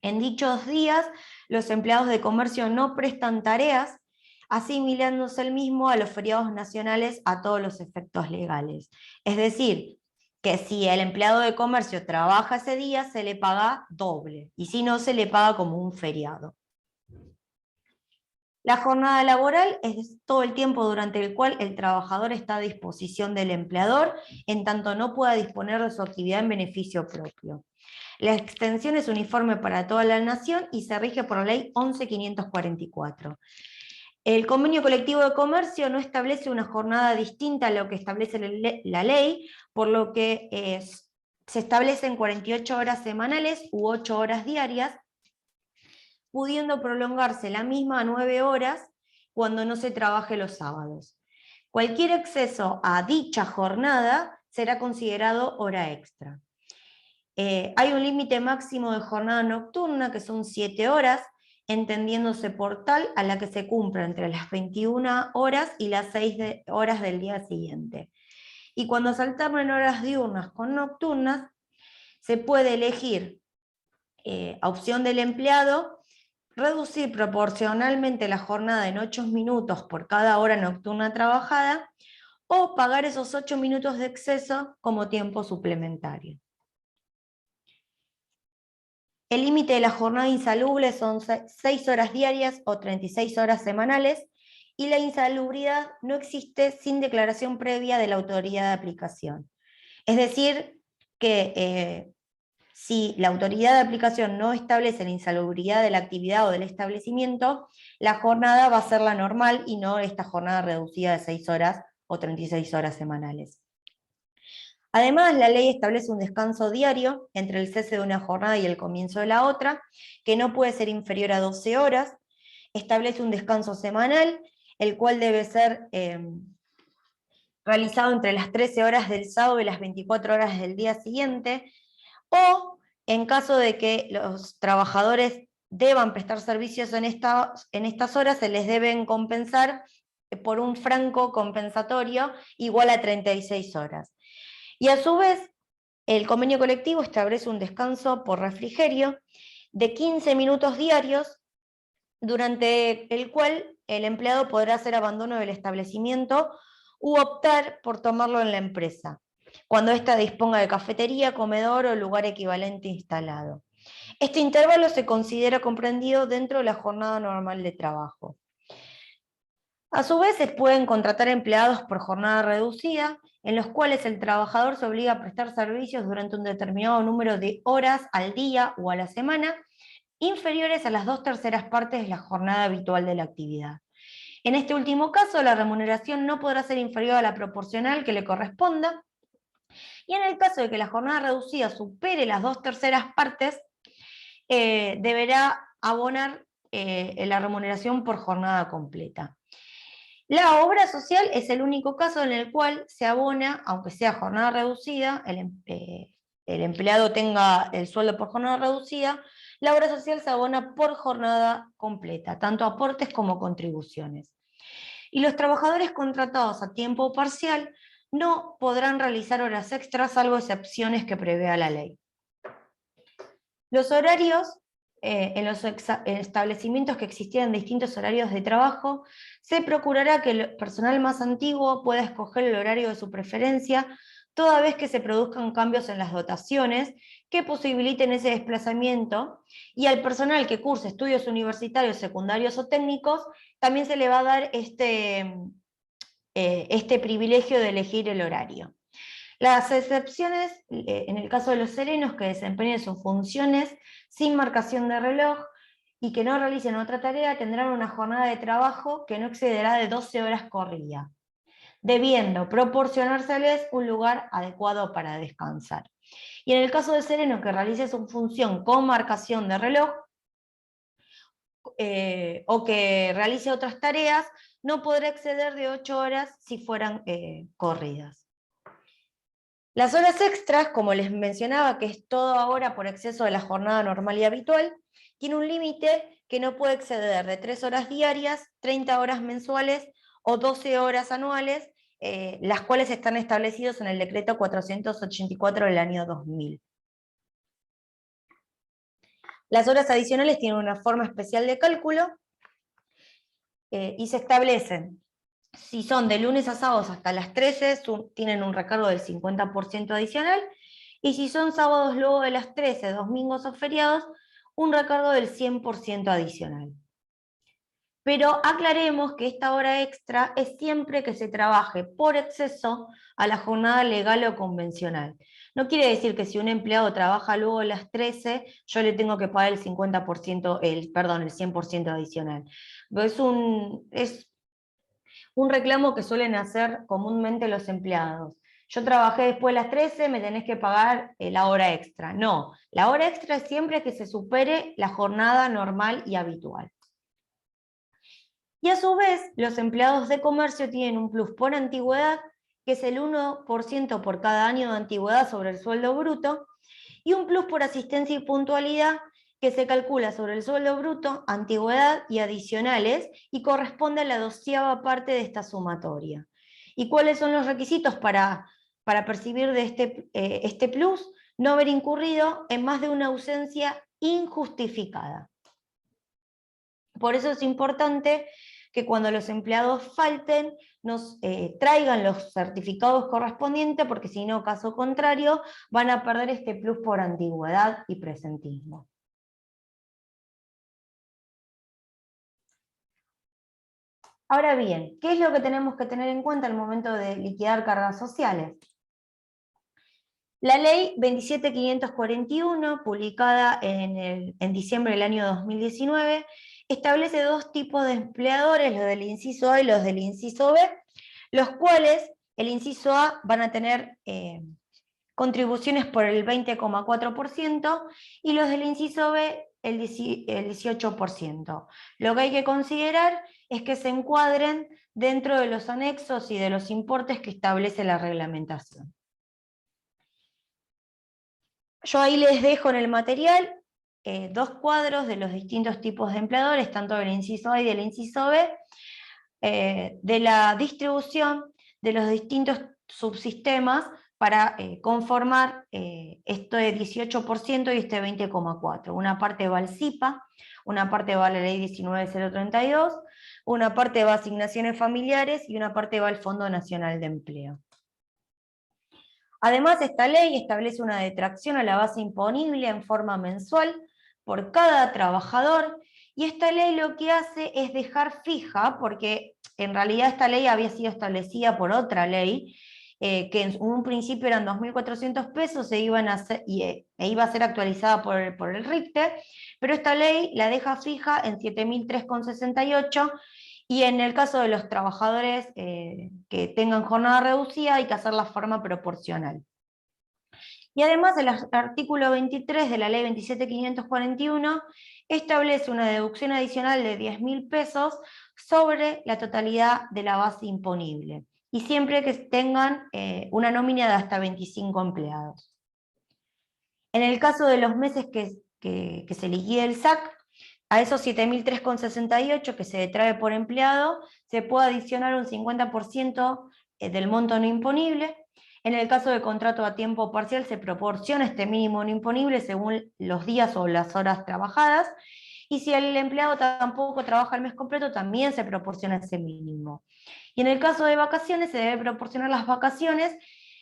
En dichos días, los empleados de comercio no prestan tareas, asimilándose el mismo a los feriados nacionales a todos los efectos legales. Es decir, que si el empleado de comercio trabaja ese día, se le paga doble, y si no, se le paga como un feriado. La jornada laboral es todo el tiempo durante el cual el trabajador está a disposición del empleador, en tanto no pueda disponer de su actividad en beneficio propio. La extensión es uniforme para toda la nación y se rige por la ley 11.544. El convenio colectivo de comercio no establece una jornada distinta a lo que establece la ley, por lo que se establecen 48 horas semanales u 8 horas diarias, pudiendo prolongarse la misma a 9 horas cuando no se trabaje los sábados. Cualquier exceso a dicha jornada será considerado hora extra. Hay un límite máximo de jornada nocturna, que son 7 horas, entendiéndose por tal a la que se cumpla entre las 21 horas y las 6 horas del día siguiente. Y cuando se alternan horas diurnas con nocturnas, se puede elegir, a opción del empleado, reducir proporcionalmente la jornada en 8 minutos por cada hora nocturna trabajada, o pagar esos 8 minutos de exceso como tiempo suplementario. El límite de la jornada insalubre son 6 horas diarias o 36 horas semanales, y la insalubridad no existe sin declaración previa de la autoridad de aplicación. Es decir, que si la autoridad de aplicación no establece la insalubridad de la actividad o del establecimiento, la jornada va a ser la normal y no esta jornada reducida de 6 horas o 36 horas semanales. Además, la ley establece un descanso diario entre el cese de una jornada y el comienzo de la otra, que no puede ser inferior a 12 horas. Establece un descanso semanal, el cual debe ser realizado entre las 13 horas del sábado y las 24 horas del día siguiente, o en caso de que los trabajadores deban prestar servicios en estas horas, se les deben compensar por un franco compensatorio igual a 36 horas. Y a su vez, el convenio colectivo establece un descanso por refrigerio de 15 minutos diarios, durante el cual el empleado podrá hacer abandono del establecimiento u optar por tomarlo en la empresa, cuando ésta disponga de cafetería, comedor o lugar equivalente instalado. Este intervalo se considera comprendido dentro de la jornada normal de trabajo. A su vez, se pueden contratar empleados por jornada reducida, en los cuales el trabajador se obliga a prestar servicios durante un determinado número de horas al día o a la semana, inferiores a las 2/3 partes de la jornada habitual de la actividad. En este último caso, la remuneración no podrá ser inferior a la proporcional que le corresponda, y en el caso de que la jornada reducida supere las 2/3 partes, deberá abonar la remuneración por jornada completa. La obra social es el único caso en el cual se abona, aunque sea jornada reducida, el empleado tenga el sueldo por jornada reducida, la obra social se abona por jornada completa, tanto aportes como contribuciones. Y los trabajadores contratados a tiempo parcial no podrán realizar horas extras, salvo excepciones que prevea la ley. Los horarios, en los establecimientos que existieran distintos horarios de trabajo, se procurará que el personal más antiguo pueda escoger el horario de su preferencia, toda vez que se produzcan cambios en las dotaciones que posibiliten ese desplazamiento, y al personal que curse estudios universitarios, secundarios o técnicos, también se le va a dar este privilegio de elegir el horario. Las excepciones, en el caso de los serenos que desempeñen sus funciones sin marcación de reloj y que no realicen otra tarea, tendrán una jornada de trabajo que no excederá de 12 horas corridas, debiendo proporcionárseles un lugar adecuado para descansar. Y en el caso del sereno que realice su función con marcación de reloj, o que realice otras tareas, no podrá exceder de 8 horas si fueran corridas. Las horas extras, como les mencionaba, que es todo ahora por exceso de la jornada normal y habitual, tiene un límite que no puede exceder de 3 horas diarias, 30 horas mensuales o 12 horas anuales, las cuales están establecidos en el decreto 484 del año 2000. Las horas adicionales tienen una forma especial de cálculo y se establecen. Si son de lunes a sábados hasta las 13, tienen un recargo del 50% adicional, y si son sábados luego de las 13, domingos o feriados, un recargo del 100% adicional. Pero aclaremos que esta hora extra es siempre que se trabaje por exceso a la jornada legal o convencional. No quiere decir que si un empleado trabaja luego a las 13, yo le tengo que pagar el 50%, el 100% adicional. Es un reclamo que suelen hacer comúnmente los empleados. Yo trabajé después de las 13, me tenés que pagar la hora extra. No, la hora extra es siempre que se supere la jornada normal y habitual. Y a su vez, los empleados de comercio tienen un plus por antigüedad, que es el 1% por cada año de antigüedad sobre el sueldo bruto, y un plus por asistencia y puntualidad, que se calcula sobre el sueldo bruto, antigüedad y adicionales, y corresponde a la 12ª parte de esta sumatoria. ¿Y cuáles son los requisitos para percibir de este plus? No haber incurrido en más de una ausencia injustificada. Por eso es importante que cuando los empleados falten, nos traigan los certificados correspondientes, porque si no, caso contrario, van a perder este plus por antigüedad y presentismo. Ahora bien, ¿qué es lo que tenemos que tener en cuenta al momento de liquidar cargas sociales? La ley 27.541, publicada en diciembre del año 2019, establece dos tipos de empleadores, los del inciso A y los del inciso B, los cuales, el inciso A van a tener contribuciones por el 20,4% y los del inciso B el 18%. Lo que hay que considerar es que se encuadren dentro de los anexos y de los importes que establece la reglamentación. Yo ahí les dejo en el material dos cuadros de los distintos tipos de empleadores, tanto del inciso A y del inciso B, de la distribución de los distintos subsistemas para conformar este 18% y este 20,4%. Una parte va al CIPA, una parte va a la ley 19.032, una parte va a asignaciones familiares y una parte va al Fondo Nacional de Empleo. Además, esta ley establece una detracción a la base imponible en forma mensual por cada trabajador, y esta ley lo que hace es dejar fija, porque en realidad esta ley había sido establecida por otra ley, que en un principio eran 2.400 pesos e iba a ser actualizada por el RIPTE, pero esta ley la deja fija en 7.003,68, y en el caso de los trabajadores que tengan jornada reducida hay que hacer la forma proporcional. Y además el artículo 23 de la ley 27.541 establece una deducción adicional de 10.000 pesos sobre la totalidad de la base imponible, y siempre que tengan una nómina de hasta 25 empleados. En el caso de los meses que se liquide el SAC, a esos 7.003,68 que se detrae por empleado, se puede adicionar un 50% del monto no imponible. En el caso de contrato a tiempo parcial, se proporciona este mínimo no imponible según los días o las horas trabajadas, y si el empleado tampoco trabaja el mes completo, también se proporciona ese mínimo. Y en el caso de vacaciones, se debe proporcionar las vacaciones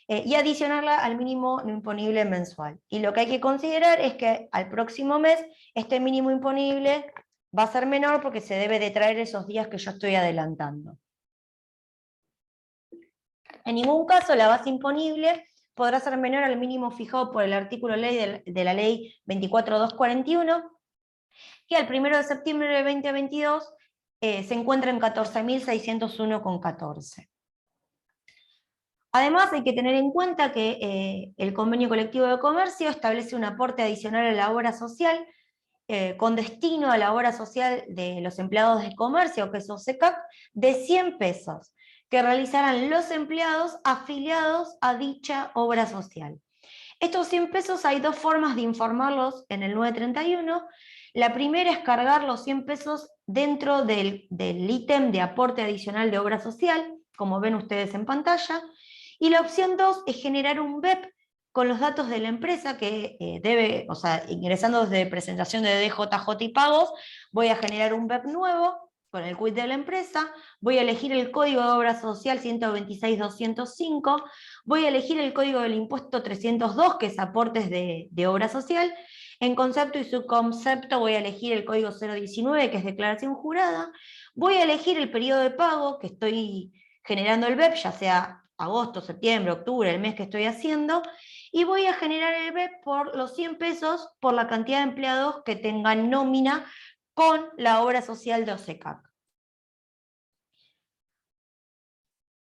y adicionarla al mínimo no imponible mensual. Y lo que hay que considerar es que al próximo mes este mínimo imponible va a ser menor, porque se debe de traer esos días que yo estoy adelantando. En ningún caso la base imponible podrá ser menor al mínimo fijado por el artículo de la ley 24.241, que al 1 de septiembre de 2022 se encuentra en 14.601,14. Además, hay que tener en cuenta que el convenio colectivo de comercio establece un aporte adicional a la obra social con destino a la obra social de los empleados de comercio, que es OSECAC, de 100 pesos, que realizarán los empleados afiliados a dicha obra social. Estos 100 pesos hay dos formas de informarlos en el 931. La primera es cargar los 100 pesos dentro del ítem de aporte adicional de obra social, como ven ustedes en pantalla, y la opción 2 es generar un BEP con los datos de la empresa que debe, o sea, ingresando desde presentación de DJJ y pagos, voy a generar un BEP nuevo con el quit de la empresa, voy a elegir el código de obra social 126.205, voy a elegir el código del impuesto 302, que es aportes de obra social. En concepto y subconcepto voy a elegir el código 019, que es declaración jurada. Voy a elegir el periodo de pago que estoy generando el BEP, ya sea agosto, septiembre, octubre, el mes que estoy haciendo, y voy a generar el BEP por los 100 pesos por la cantidad de empleados que tengan nómina con la obra social de OSECAC.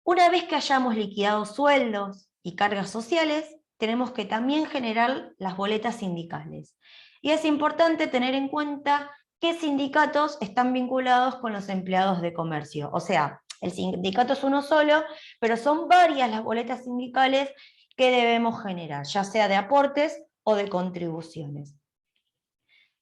Una vez que hayamos liquidado sueldos y cargas sociales, tenemos que también generar las boletas sindicales. Y es importante tener en cuenta qué sindicatos están vinculados con los empleados de comercio. O sea, el sindicato es uno solo, pero son varias las boletas sindicales que debemos generar, ya sea de aportes o de contribuciones.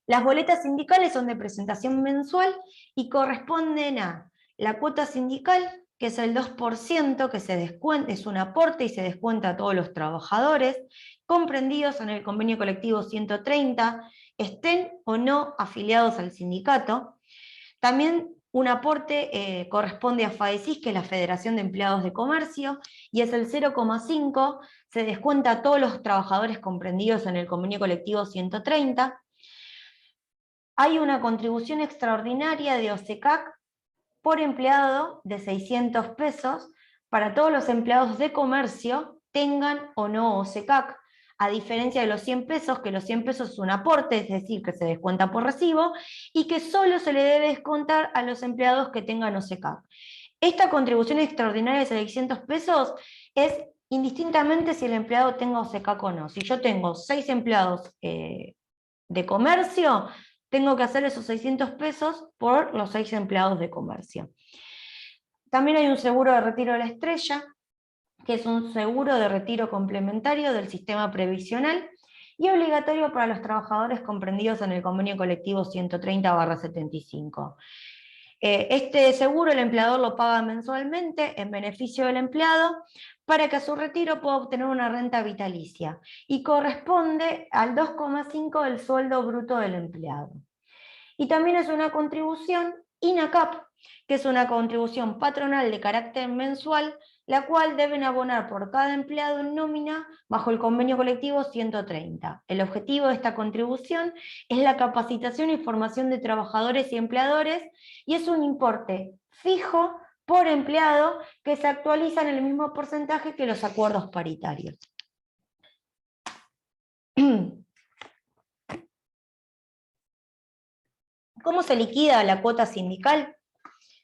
Las boletas sindicales son de presentación mensual y corresponden a la cuota sindical, que es el 2%, que se descuenta, es un aporte y se descuenta a todos los trabajadores, comprendidos en el convenio colectivo 130, estén o no afiliados al sindicato. También un aporte corresponde a FAECIS, que es la Federación de Empleados de Comercio, y es el 0,5, se descuenta a todos los trabajadores comprendidos en el convenio colectivo 130. Hay una contribución extraordinaria de OSECAC por empleado de 600 pesos para todos los empleados de comercio, tengan o no OSECAC, a diferencia de los 100 pesos, que los 100 pesos es un aporte, es decir, que se descuenta por recibo, y que solo se le debe descontar a los empleados que tengan OSECAC. Esta contribución extraordinaria de 600 pesos es indistintamente si el empleado tenga OSECAC o no. Si yo tengo 6 empleados de comercio, tengo que hacer esos 600 pesos por los 6 empleados de comercio. También hay un seguro de retiro de la estrella, que es un seguro de retiro complementario del sistema previsional y obligatorio para los trabajadores comprendidos en el convenio colectivo 130/75. Este seguro el empleador lo paga mensualmente en beneficio del empleado para que a su retiro pueda obtener una renta vitalicia y corresponde al 2,5 del sueldo bruto del empleado. Y también es una contribución INACAP, que es una contribución patronal de carácter mensual, la cual deben abonar por cada empleado en nómina bajo el convenio colectivo 130. El objetivo de esta contribución es la capacitación y formación de trabajadores y empleadores, y es un importe fijo por empleado que se actualiza en el mismo porcentaje que los acuerdos paritarios. ¿Cómo se liquida la cuota sindical?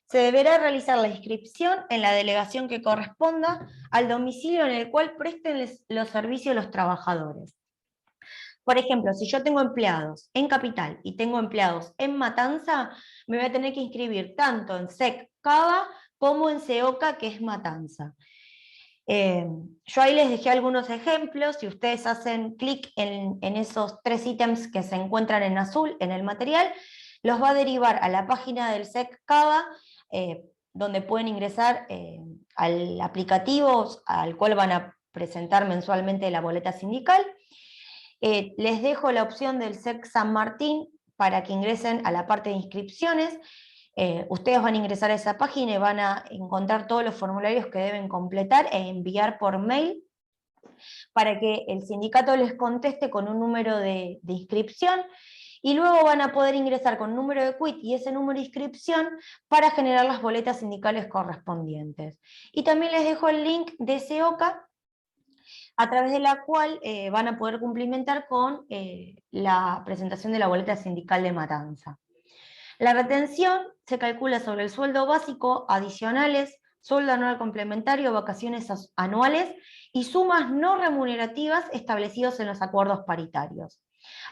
Se deberá realizar la inscripción en la delegación que corresponda al domicilio en el cual presten los servicios los trabajadores. Por ejemplo, si yo tengo empleados en Capital y tengo empleados en Matanza, me voy a tener que inscribir tanto en SEC Cava como en SEOCA, que es Matanza. Yo ahí les dejé algunos ejemplos. Si ustedes hacen clic en esos 3 ítems que se encuentran en azul en el material, los va a derivar a la página del SEC Cava, donde pueden ingresar al aplicativo al cual van a presentar mensualmente la boleta sindical. Les dejo la opción del SEC San Martín para que ingresen a la parte de inscripciones. Ustedes van a ingresar a esa página y van a encontrar todos los formularios que deben completar e enviar por mail para que el sindicato les conteste con un número de inscripción, y luego van a poder ingresar con número de quit y ese número de inscripción para generar las boletas sindicales correspondientes. Y también les dejo el link de SEOCA, a través de la cual van a poder cumplimentar con la presentación de la boleta sindical de Matanza. La retención se calcula sobre el sueldo básico, adicionales, sueldo anual complementario, vacaciones anuales y sumas no remunerativas establecidos en los acuerdos paritarios.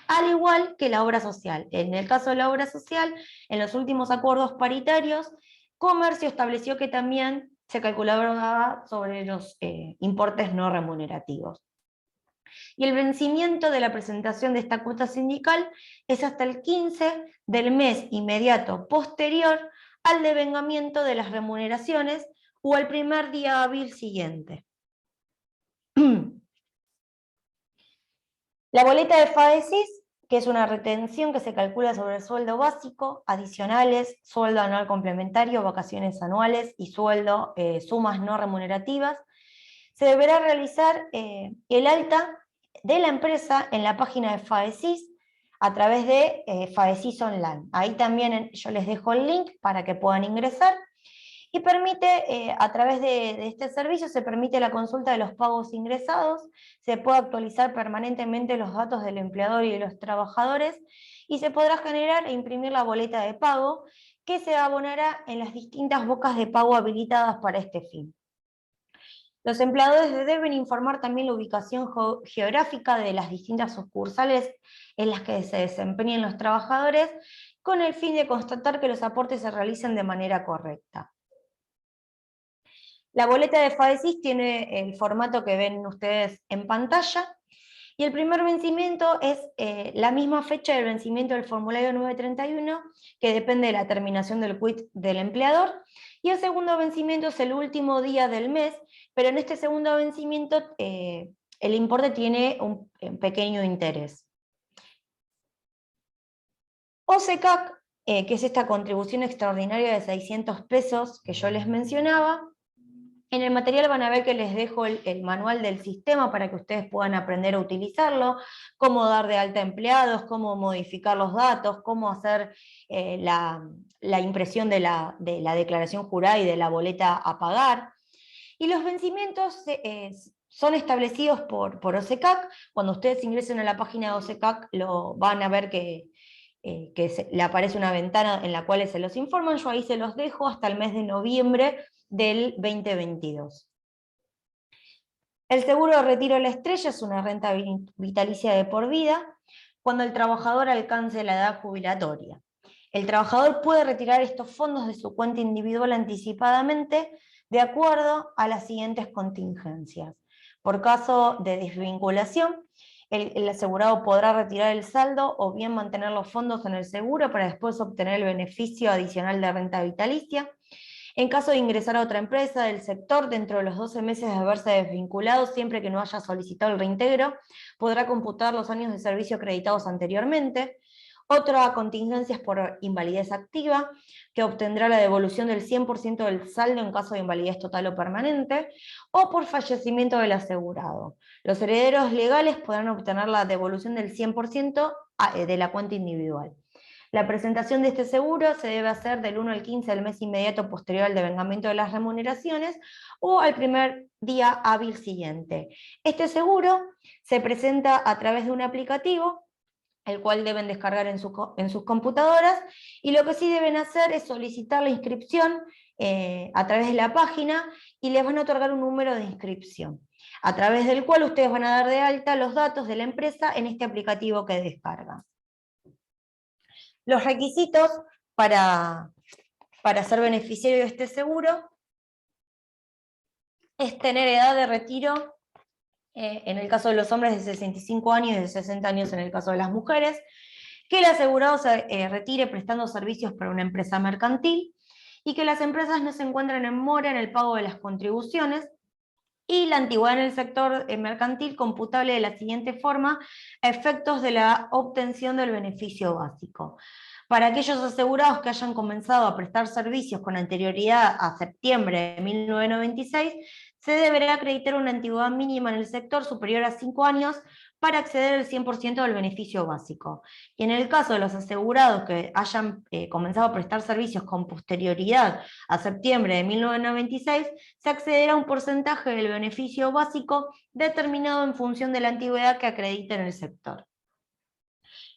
al igual que la obra social. En el caso de la obra social, en los últimos acuerdos paritarios, Comercio estableció que también se calculaba sobre los importes no remunerativos. Y el vencimiento de la presentación de esta cuota sindical es hasta el 15 del mes inmediato posterior al devengamiento de las remuneraciones o al primer día hábil siguiente. La boleta de FAESIS, que es una retención que se calcula sobre el sueldo básico, adicionales, sueldo anual complementario, vacaciones anuales y sueldo, sumas no remunerativas, se deberá realizar el alta de la empresa en la página de FAESIS a través de FAESIS Online. Ahí también yo les dejo el link para que puedan ingresar. Y permite, a través de este servicio, se permite la consulta de los pagos ingresados, se puede actualizar permanentemente los datos del empleador y de los trabajadores, y se podrá generar e imprimir la boleta de pago, que se abonará en las distintas bocas de pago habilitadas para este fin. Los empleadores deben informar también la ubicación geográfica de las distintas sucursales en las que se desempeñen los trabajadores, con el fin de constatar que los aportes se realicen de manera correcta. La boleta de FAESIS tiene el formato que ven ustedes en pantalla, y el primer vencimiento es la misma fecha del vencimiento del formulario 931, que depende de la terminación del quit del empleador, y el segundo vencimiento es el último día del mes, pero en este segundo vencimiento el importe tiene un pequeño interés. OSECAC, que es esta contribución extraordinaria de 600 pesos que yo les mencionaba. En el material van a ver que les dejo el manual del sistema para que ustedes puedan aprender a utilizarlo, cómo dar de alta empleados, cómo modificar los datos, cómo hacer la impresión de la declaración jurada y de la boleta a pagar. Y los vencimientos son establecidos por OSECAC. Cuando ustedes ingresen a la página de OSECAC van a ver que le aparece una ventana en la cual se los informan. Yo ahí se los dejo hasta el mes de noviembre del 2022. El seguro de retiro de la estrella es una renta vitalicia de por vida cuando el trabajador alcance la edad jubilatoria. El trabajador puede retirar estos fondos de su cuenta individual anticipadamente de acuerdo a las siguientes contingencias. Por caso de desvinculación, el asegurado podrá retirar el saldo o bien mantener los fondos en el seguro para después obtener el beneficio adicional de renta vitalicia. En caso de ingresar a otra empresa del sector, dentro de los 12 meses de haberse desvinculado, siempre que no haya solicitado el reintegro, podrá computar los años de servicio acreditados anteriormente. Otra contingencia es por invalidez activa, que obtendrá la devolución del 100% del saldo en caso de invalidez total o permanente, o por fallecimiento del asegurado. Los herederos legales podrán obtener la devolución del 100% de la cuenta individual. La presentación de este seguro se debe hacer del 1 al 15 del mes inmediato posterior al devengamiento de las remuneraciones o al primer día hábil siguiente. Este seguro se presenta a través de un aplicativo, el cual deben descargar en sus computadoras, y lo que sí deben hacer es solicitar la inscripción a través de la página, y les van a otorgar un número de inscripción, a través del cual ustedes van a dar de alta los datos de la empresa en este aplicativo que descargan. Los requisitos para ser beneficiario de este seguro es tener edad de retiro, en el caso de los hombres de 65 años y de 60 años en el caso de las mujeres, que el asegurado se retire prestando servicios para una empresa mercantil, y que las empresas no se encuentren en mora en el pago de las contribuciones, y la antigüedad en el sector mercantil computable de la siguiente forma, a efectos de la obtención del beneficio básico. Para aquellos asegurados que hayan comenzado a prestar servicios con anterioridad a septiembre de 1996, se deberá acreditar una antigüedad mínima en el sector superior a 5 años para acceder al 100% del beneficio básico. Y en el caso de los asegurados que hayan comenzado a prestar servicios con posterioridad a septiembre de 1996, se accederá a un porcentaje del beneficio básico determinado en función de la antigüedad que acredite en el sector.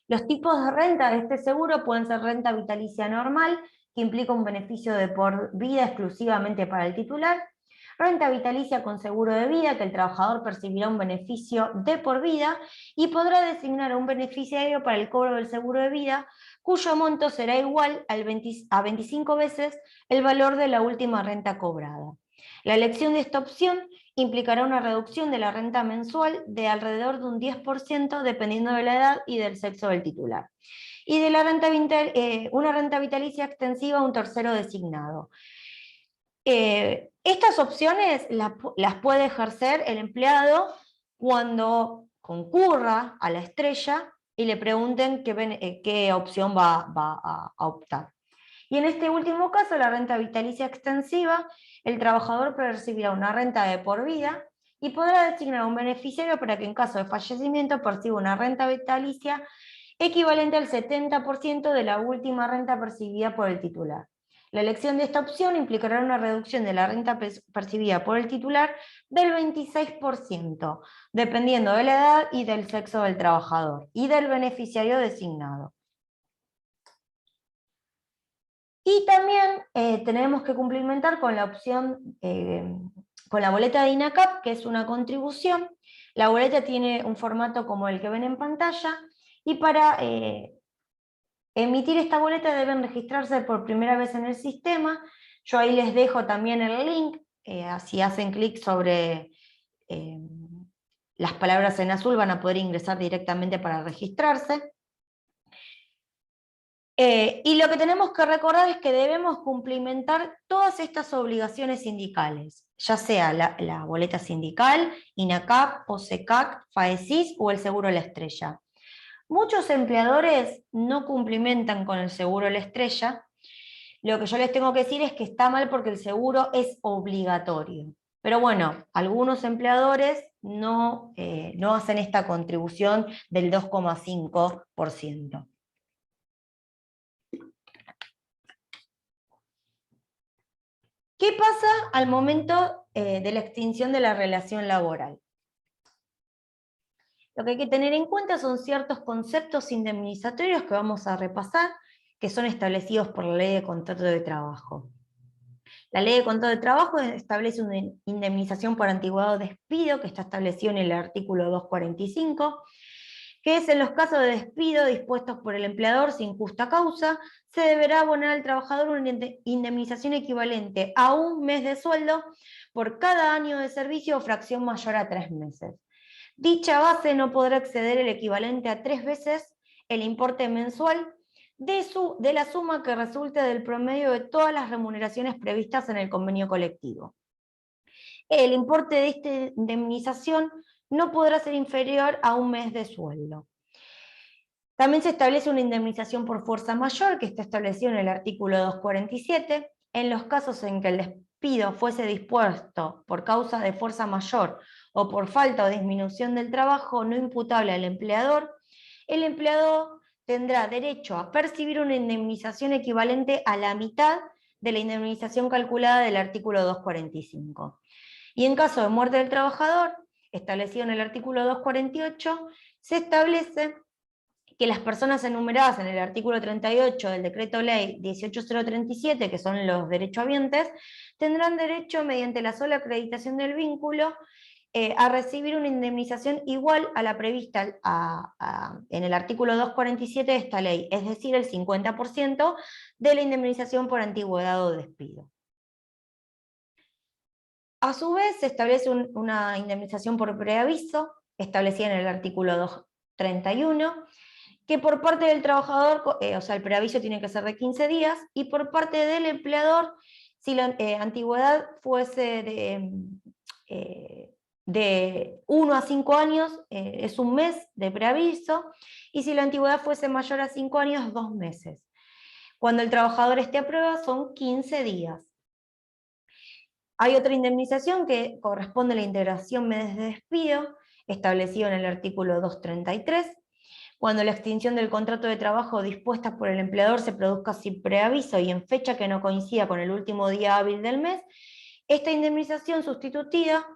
Los tipos de renta de este seguro pueden ser renta vitalicia normal, que implica un beneficio de por vida exclusivamente para el titular, renta vitalicia con seguro de vida, que el trabajador percibirá un beneficio de por vida y podrá designar a un beneficiario para el cobro del seguro de vida, cuyo monto será igual a 25 veces el valor de la última renta cobrada. La elección de esta opción implicará una reducción de la renta mensual de alrededor de un 10% dependiendo de la edad y del sexo del titular. Y de la una renta vitalicia extensiva a un tercero designado. Estas opciones las puede ejercer el empleado cuando concurra a la estrella y le pregunten qué opción va a optar. Y en este último caso, la renta vitalicia extensiva, el trabajador percibirá una renta de por vida y podrá designar a un beneficiario para que en caso de fallecimiento perciba una renta vitalicia equivalente al 70% de la última renta percibida por el titular. La elección de esta opción implicará una reducción de la renta percibida por el titular del 26%, dependiendo de la edad y del sexo del trabajador y del beneficiario designado. Y también tenemos que cumplimentar con la opción, con la boleta de INACAP, que es una contribución. La boleta tiene un formato como el que ven en pantalla, y para emitir esta boleta deben registrarse por primera vez en el sistema. Yo ahí les dejo también el link, si hacen clic sobre las palabras en azul van a poder ingresar directamente para registrarse. Y lo que tenemos que recordar es que debemos cumplimentar todas estas obligaciones sindicales, ya sea la boleta sindical, INACAP, OSECAC, FAESIS o el seguro de la estrella. Muchos empleadores no cumplimentan con el seguro de la estrella. Lo que yo les tengo que decir es que está mal porque el seguro es obligatorio. Pero bueno, algunos empleadores no hacen esta contribución del 2,5%. ¿Qué pasa al momento de la extinción de la relación laboral? Lo que hay que tener en cuenta son ciertos conceptos indemnizatorios que vamos a repasar, que son establecidos por la Ley de Contrato de Trabajo. La Ley de Contrato de Trabajo establece una indemnización por antigüedad o despido, que está establecido en el artículo 245, que es en los casos de despido dispuestos por el empleador sin justa causa, se deberá abonar al trabajador una indemnización equivalente a un mes de sueldo por cada año de servicio o fracción mayor a 3 meses. Dicha base no podrá exceder el equivalente a 3 veces el importe mensual de la suma que resulte del promedio de todas las remuneraciones previstas en el convenio colectivo. El importe de esta indemnización no podrá ser inferior a un mes de sueldo. También se establece una indemnización por fuerza mayor, que está establecido en el artículo 247, en los casos en que el despido fuese dispuesto por causa de fuerza mayor o por falta o disminución del trabajo no imputable al empleador, el empleado tendrá derecho a percibir una indemnización equivalente a la mitad de la indemnización calculada del artículo 245. Y en caso de muerte del trabajador, establecido en el artículo 248, se establece que las personas enumeradas en el artículo 38 del Decreto Ley 18037, que son los derechohabientes, tendrán derecho, mediante la sola acreditación del vínculo, a recibir una indemnización igual a la prevista en el artículo 247 de esta ley, es decir, el 50% de la indemnización por antigüedad o despido. A su vez, se establece una indemnización por preaviso, establecida en el artículo 231, que por parte del trabajador, o sea, el preaviso tiene que ser de 15 días, y por parte del empleador, si la antigüedad fuese de 1 a 5 años, es un mes de preaviso, y si la antigüedad fuese mayor a 5 años, 2 meses. Cuando el trabajador esté a prueba, son 15 días. Hay otra indemnización que corresponde a la integración mes de despido, establecido en el artículo 233, cuando la extinción del contrato de trabajo dispuesta por el empleador se produzca sin preaviso y en fecha que no coincida con el último día hábil del mes, esta indemnización sustitutiva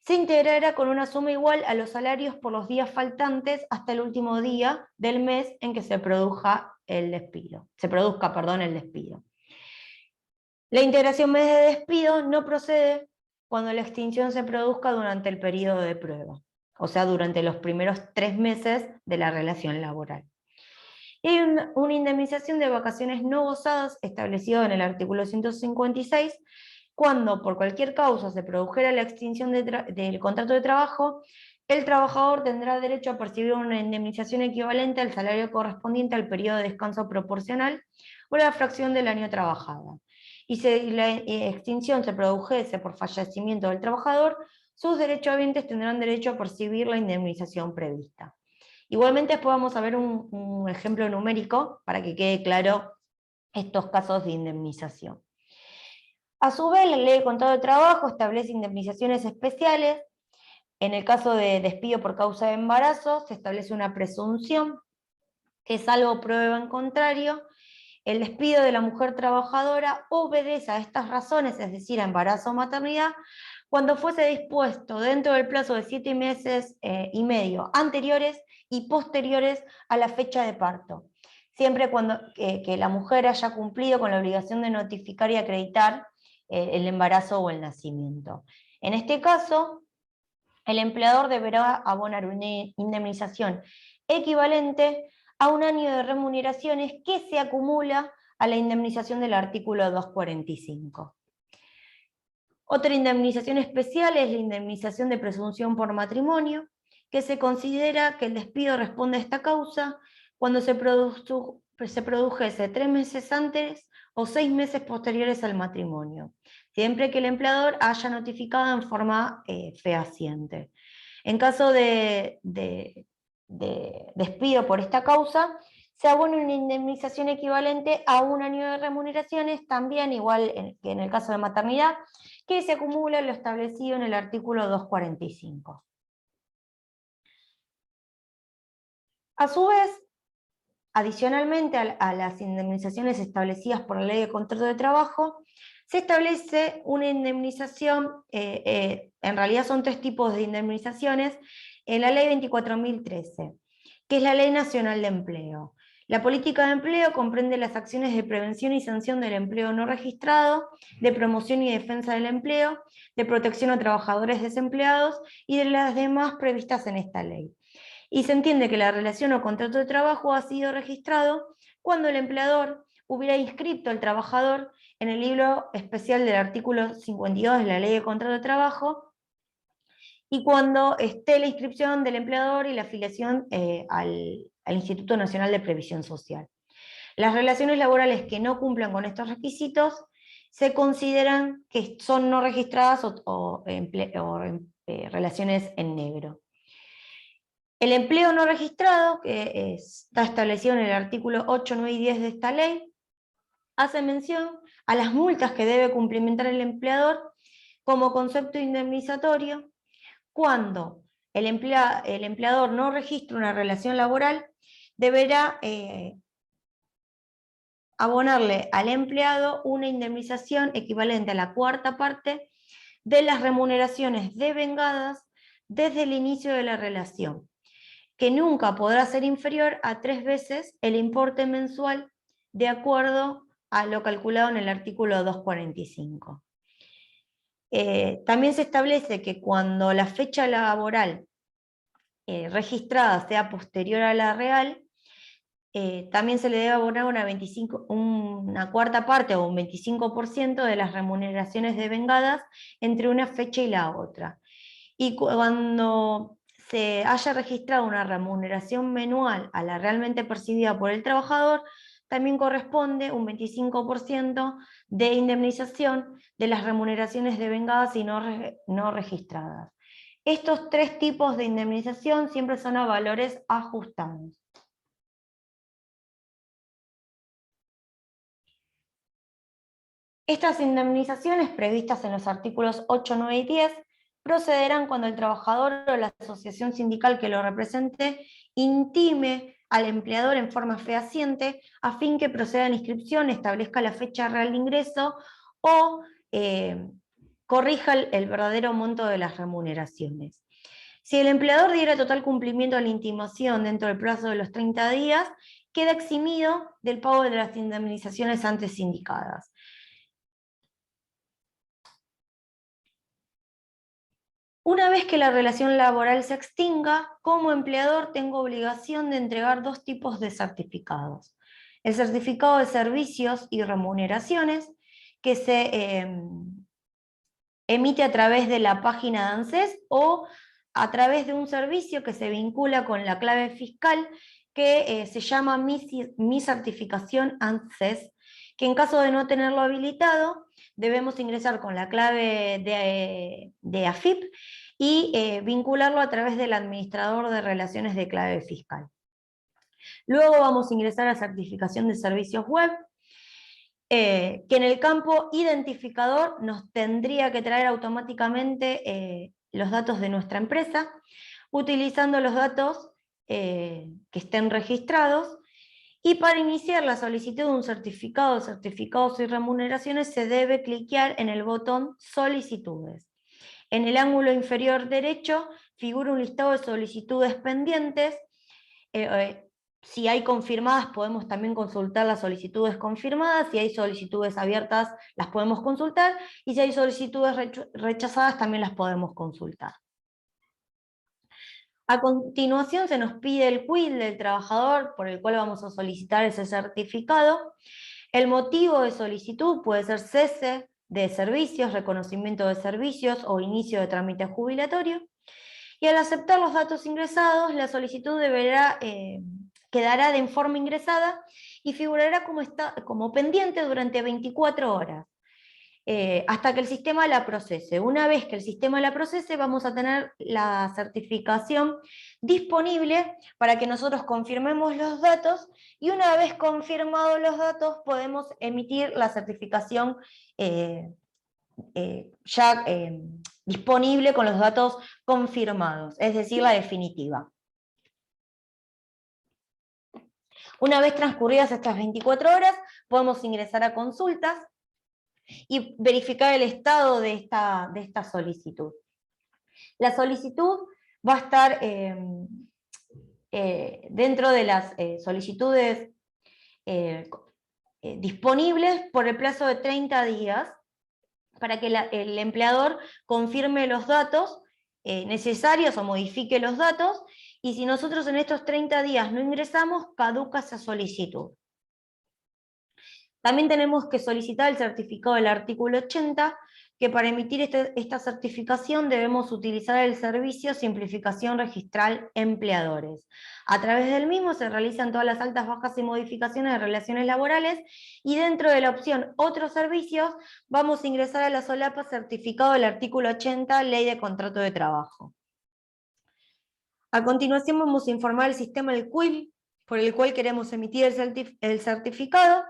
se integrará con una suma igual a los salarios por los días faltantes hasta el último día del mes en que se produzca el despido. La integración mes de despido no procede cuando la extinción se produzca durante el periodo de prueba, o sea, durante los primeros 3 meses de la relación laboral. Y hay una indemnización de vacaciones no gozadas establecida en el artículo 156, cuando por cualquier causa se produjera la extinción del contrato de trabajo, el trabajador tendrá derecho a percibir una indemnización equivalente al salario correspondiente al periodo de descanso proporcional o la fracción del año trabajado. Y si la extinción se produjese por fallecimiento del trabajador, sus derechohabientes tendrán derecho a percibir la indemnización prevista. Igualmente después vamos a ver un ejemplo numérico para que quede claro estos casos de indemnización. A su vez, la Ley de Contrato de Trabajo establece indemnizaciones especiales. En el caso de despido por causa de embarazo, se establece una presunción que, salvo prueba en contrario, el despido de la mujer trabajadora obedece a estas razones, es decir, a embarazo o maternidad, cuando fuese dispuesto dentro del plazo de 7 meses y medio anteriores y posteriores a la fecha de parto, siempre cuando que la mujer haya cumplido con la obligación de notificar y acreditar el embarazo o el nacimiento. En este caso, el empleador deberá abonar una indemnización equivalente a un año de remuneraciones que se acumula a la indemnización del artículo 245. Otra indemnización especial es la indemnización de presunción por matrimonio, que se considera que el despido responde a esta causa cuando se produjese 3 meses antes o 6 meses posteriores al matrimonio, siempre que el empleador haya notificado en forma fehaciente. En caso de despido por esta causa, se abona una indemnización equivalente a un año de remuneraciones, también igual que en el caso de maternidad, que se acumula lo establecido en el artículo 245. A su vez, adicionalmente a las indemnizaciones establecidas por la Ley de Contrato de Trabajo, se establece una indemnización, en realidad son 3 tipos de indemnizaciones, en la Ley 24.013, que es la Ley Nacional de Empleo. La política de empleo comprende las acciones de prevención y sanción del empleo no registrado, de promoción y defensa del empleo, de protección a trabajadores desempleados y de las demás previstas en esta ley. Y se entiende que la relación o contrato de trabajo ha sido registrado cuando el empleador hubiera inscrito al trabajador en el libro especial del artículo 52 de la Ley de Contrato de Trabajo, y cuando esté la inscripción del empleador y la afiliación al Instituto Nacional de Previsión Social. Las relaciones laborales que no cumplan con estos requisitos se consideran que son no registradas o relaciones en negro. El empleo no registrado, que está establecido en el artículo 8, 9 y 10 de esta ley, hace mención a las multas que debe cumplimentar el empleador como concepto indemnizatorio cuando el empleador no registra una relación laboral. Deberá abonarle al empleado una indemnización equivalente a la 4ª parte de las remuneraciones devengadas desde el inicio de la relación, que nunca podrá ser inferior a 3 veces el importe mensual de acuerdo a lo calculado en el artículo 245. También se establece que cuando la fecha laboral registrada sea posterior a la real, también se le debe abonar una 4ª parte o un 25% de las remuneraciones devengadas entre una fecha y la otra. Y cuando se haya registrado una remuneración mensual a la realmente percibida por el trabajador, también corresponde un 25% de indemnización de las remuneraciones devengadas y no registradas. Estos 3 tipos de indemnización siempre son a valores ajustados. Estas indemnizaciones previstas en los artículos 8, 9 y 10 procederán cuando el trabajador o la asociación sindical que lo represente intime al empleador en forma fehaciente a fin que proceda a la inscripción, establezca la fecha real de ingreso o corrija el verdadero monto de las remuneraciones. Si el empleador diera total cumplimiento a la intimación dentro del plazo de los 30 días, queda eximido del pago de las indemnizaciones antes indicadas. Una vez que la relación laboral se extinga, como empleador tengo obligación de entregar dos tipos de certificados. El certificado de servicios y remuneraciones, que se emite a través de la página de ANSES o a través de un servicio que se vincula con la clave fiscal que se llama Mi Certificación ANSES, que en caso de no tenerlo habilitado, debemos ingresar con la clave de AFIP y vincularlo a través del administrador de relaciones de clave fiscal. Luego vamos a ingresar a certificación de servicios web, que en el campo identificador nos tendría que traer automáticamente los datos de nuestra empresa, utilizando los datos que estén registrados, y para iniciar la solicitud de un certificado, certificados y remuneraciones, se debe cliquear en el botón Solicitudes. En el ángulo inferior derecho figura un listado de solicitudes pendientes. Si hay confirmadas, podemos también consultar las solicitudes confirmadas. Si hay solicitudes abiertas, las podemos consultar. Y si hay solicitudes rechazadas, también las podemos consultar. A continuación se nos pide el CUID del trabajador por el cual vamos a solicitar ese certificado. El motivo de solicitud puede ser cese de servicios, reconocimiento de servicios o inicio de trámite jubilatorio. Y al aceptar los datos ingresados, la solicitud quedará en forma ingresada y figurará como pendiente durante 24 horas. Hasta que el sistema la procese. Una vez que el sistema la procese, vamos a tener la certificación disponible para que nosotros confirmemos los datos, y una vez confirmados los datos podemos emitir la certificación ya disponible con los datos confirmados, es decir, la definitiva. Una vez transcurridas estas 24 horas, podemos ingresar a consultas y verificar el estado de esta solicitud. La solicitud va a estar dentro de las solicitudes disponibles por el plazo de 30 días para que el empleador confirme los datos necesarios o modifique los datos, y si nosotros en estos 30 días no ingresamos, caduca esa solicitud. También tenemos que solicitar el certificado del artículo 80, que para emitir esta certificación debemos utilizar el servicio Simplificación Registral Empleadores. A través del mismo se realizan todas las altas, bajas y modificaciones de relaciones laborales, y dentro de la opción Otros servicios vamos a ingresar a la solapa Certificado del artículo 80, Ley de Contrato de Trabajo. A continuación vamos a informar el sistema del CUIL, por el cual queremos emitir el certificado.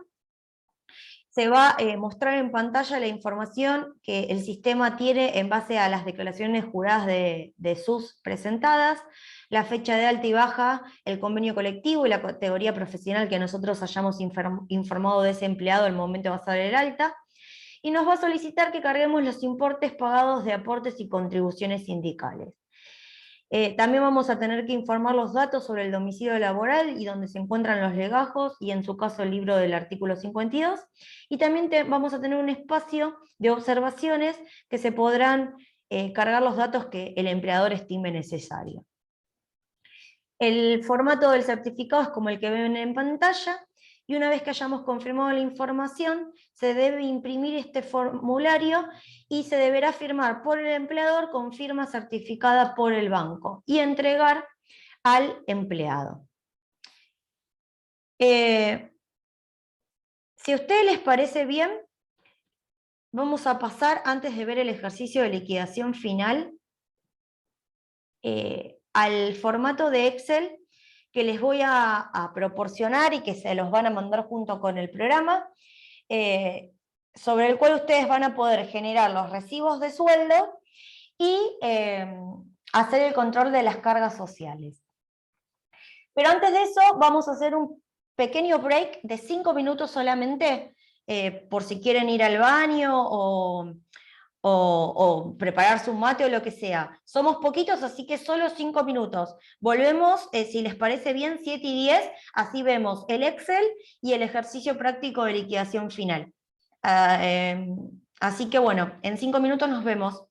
Se va a mostrar en pantalla la información que el sistema tiene en base a las declaraciones juradas de sus presentadas, la fecha de alta y baja, el convenio colectivo y la categoría profesional que nosotros hayamos informado de ese empleado al momento de hacer el alta, y nos va a solicitar que carguemos los importes pagados de aportes y contribuciones sindicales. También vamos a tener que informar los datos sobre el domicilio laboral y donde se encuentran los legajos, y en su caso el libro del artículo 52, y también vamos a tener un espacio de observaciones que se podrán cargar los datos que el empleador estime necesario. El formato del certificado es como el que ven en pantalla, y una vez que hayamos confirmado la información, se debe imprimir este formulario y se deberá firmar por el empleador con firma certificada por el banco y entregar al empleado. Si a ustedes les parece bien, vamos a pasar, antes de ver el ejercicio de liquidación final, al formato de Excel que les voy a proporcionar y que se los van a mandar junto con el programa, sobre el cual ustedes van a poder generar los recibos de sueldo y hacer el control de las cargas sociales. Pero antes de eso vamos a hacer un pequeño break de 5 minutos solamente, por si quieren ir al baño o prepararse un mate o lo que sea. Somos poquitos, así que solo 5 minutos. Volvemos, si les parece bien, 7:10, así vemos el Excel y el ejercicio práctico de liquidación final. Así que bueno, en 5 minutos nos vemos.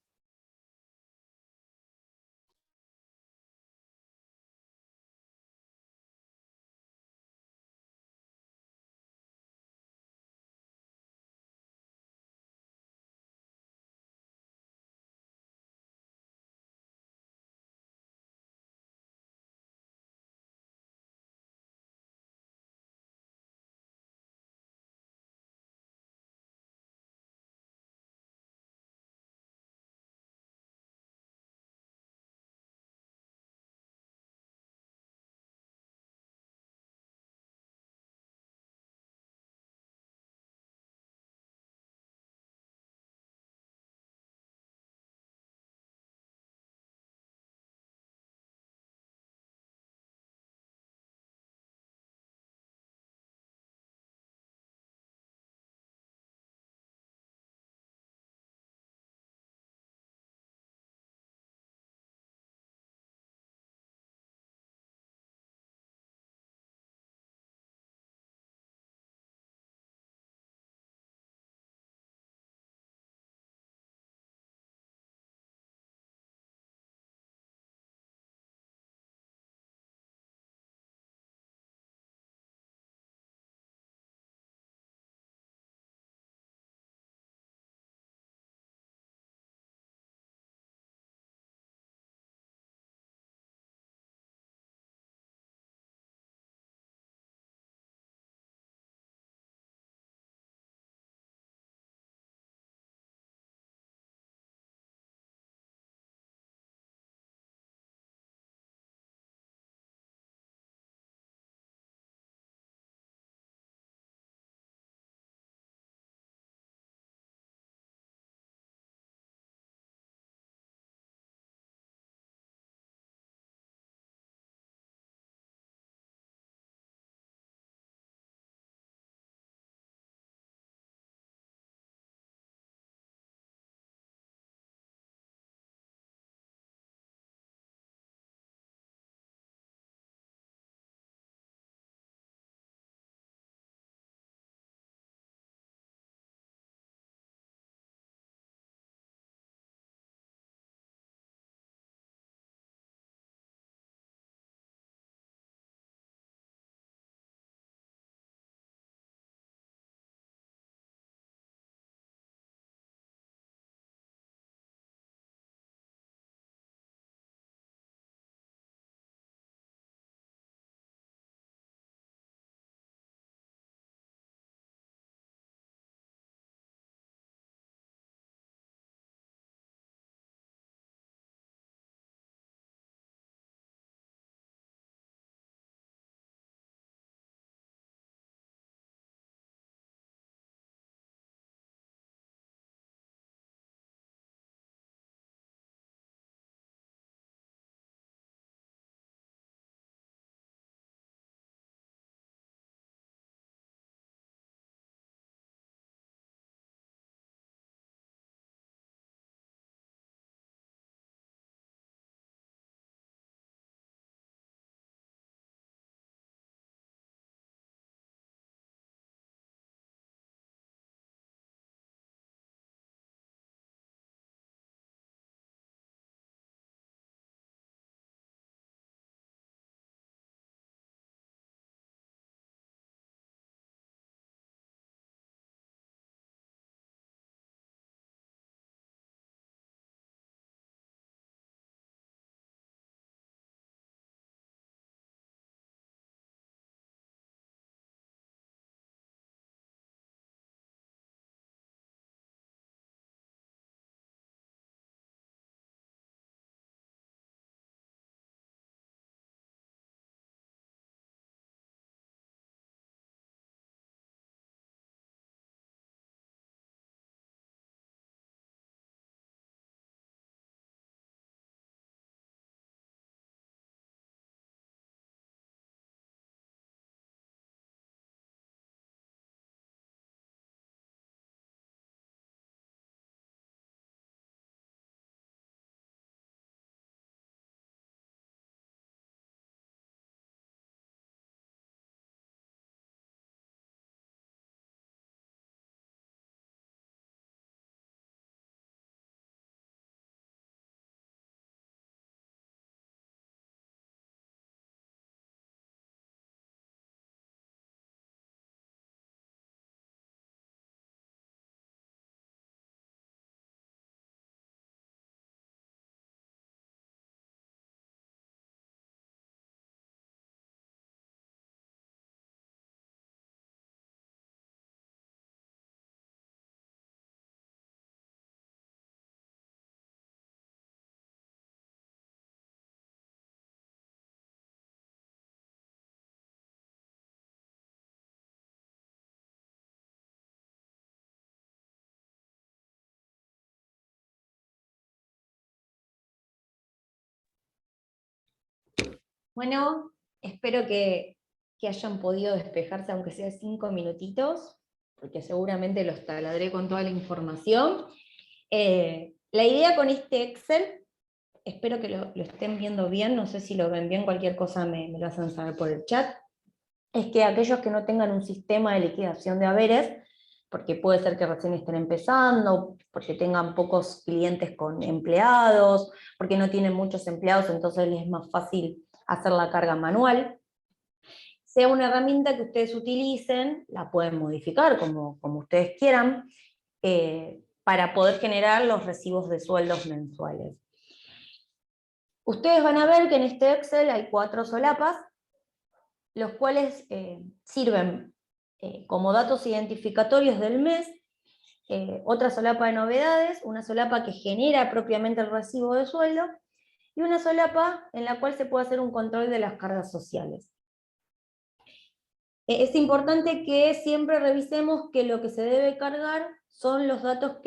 Bueno, espero que hayan podido despejarse, aunque sea 5 minutitos, porque seguramente los taladré con toda la información. La idea con este Excel, espero que lo estén viendo bien, no sé si lo ven bien, cualquier cosa me lo hacen saber por el chat, es que aquellos que no tengan un sistema de liquidación de haberes, porque puede ser que recién estén empezando, porque tengan pocos clientes con empleados, porque no tienen muchos empleados, entonces les es más fácil hacer la carga manual, sea una herramienta que ustedes utilicen, la pueden modificar como ustedes quieran, para poder generar los recibos de sueldos mensuales. Ustedes van a ver que en este Excel hay 4 solapas, los cuales sirven como datos identificatorios del mes, otra solapa de novedades, una solapa que genera propiamente el recibo de sueldo, y una solapa en la cual se puede hacer un control de las cargas sociales. Es importante que siempre revisemos que lo que se debe cargar son los datos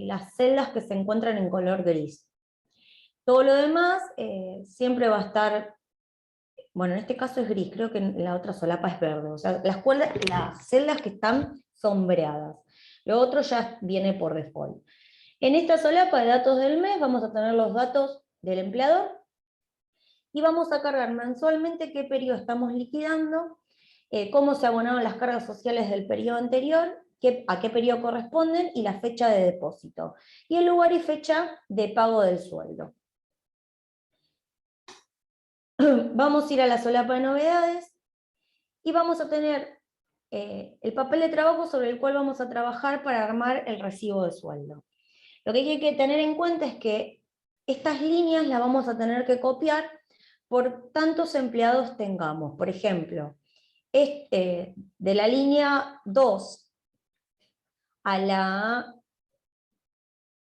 las celdas que se encuentran en color gris. Todo lo demás siempre va a estar, bueno, en este caso es gris, creo que en la otra solapa es verde, o sea, las celdas que están sombreadas. Lo otro ya viene por default. En esta solapa de datos del mes vamos a tener los datos del empleador y vamos a cargar mensualmente qué periodo estamos liquidando, cómo se abonaron las cargas sociales del periodo anterior, a qué periodo corresponden y la fecha de depósito, y el lugar y fecha de pago del sueldo. Vamos a ir a la solapa de novedades y vamos a tener el papel de trabajo sobre el cual vamos a trabajar para armar el recibo de sueldo. Lo que hay que tener en cuenta es que estas líneas las vamos a tener que copiar por tantos empleados tengamos. Por ejemplo, de la línea 2 a la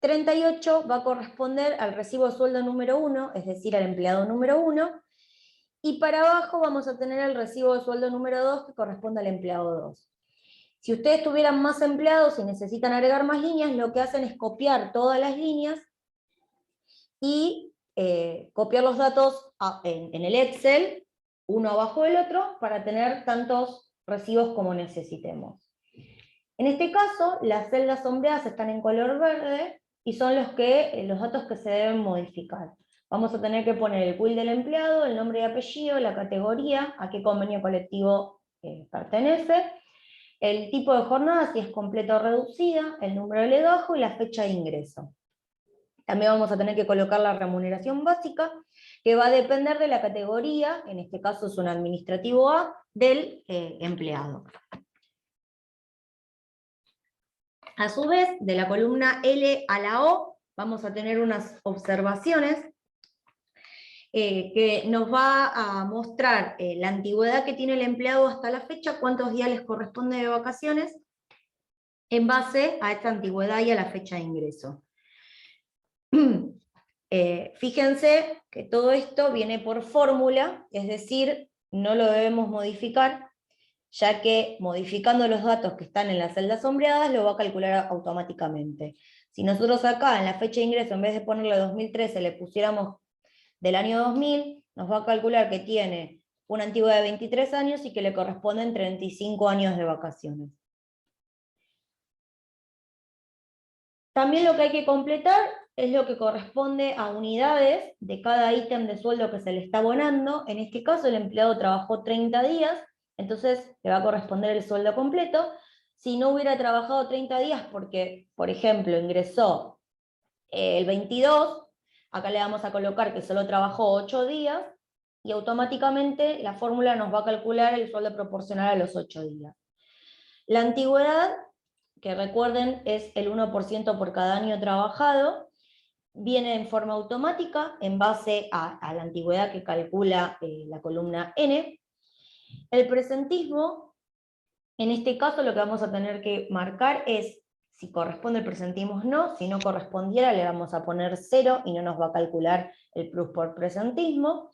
38 va a corresponder al recibo de sueldo número 1, es decir, al empleado número 1, y para abajo vamos a tener el recibo de sueldo número 2 que corresponde al empleado 2. Si ustedes tuvieran más empleados y necesitan agregar más líneas, lo que hacen es copiar todas las líneas y copiar los datos en el Excel, uno abajo del otro, para tener tantos recibos como necesitemos. En este caso, las celdas sombreadas están en color verde y son los datos que se deben modificar. Vamos a tener que poner el CUIL del empleado, el nombre y apellido, la categoría, a qué convenio colectivo pertenece, el tipo de jornada, si es completa o reducida, el número de legajo y la fecha de ingreso. También vamos a tener que colocar la remuneración básica, que va a depender de la categoría, en este caso es un administrativo A, del empleado. A su vez, de la columna L a la O, vamos a tener unas observaciones que nos va a mostrar la antigüedad que tiene el empleado hasta la fecha, cuántos días les corresponde de vacaciones, en base a esta antigüedad y a la fecha de ingreso. Fíjense que todo esto viene por fórmula, es decir, no lo debemos modificar, ya que modificando los datos que están en las celdas sombreadas lo va a calcular automáticamente. Si nosotros acá en la fecha de ingreso, en vez de ponerle 2013, le pusiéramos del año 2000, nos va a calcular que tiene una antigüedad de 23 años y que le corresponden 35 años de vacaciones. También lo que hay que completar es lo que corresponde a unidades de cada ítem de sueldo que se le está abonando. En este caso el empleado trabajó 30 días, entonces le va a corresponder el sueldo completo. Si no hubiera trabajado 30 días porque, por ejemplo, ingresó el 22, acá le vamos a colocar que solo trabajó 8 días, y automáticamente la fórmula nos va a calcular el sueldo proporcional a los 8 días. La antigüedad, que recuerden es el 1% por cada año trabajado, viene en forma automática en base a la antigüedad que calcula la columna N. El presentismo, en este caso lo que vamos a tener que marcar es si corresponde el presentismo o no. Si no correspondiera le vamos a poner 0 y no nos va a calcular el plus por presentismo.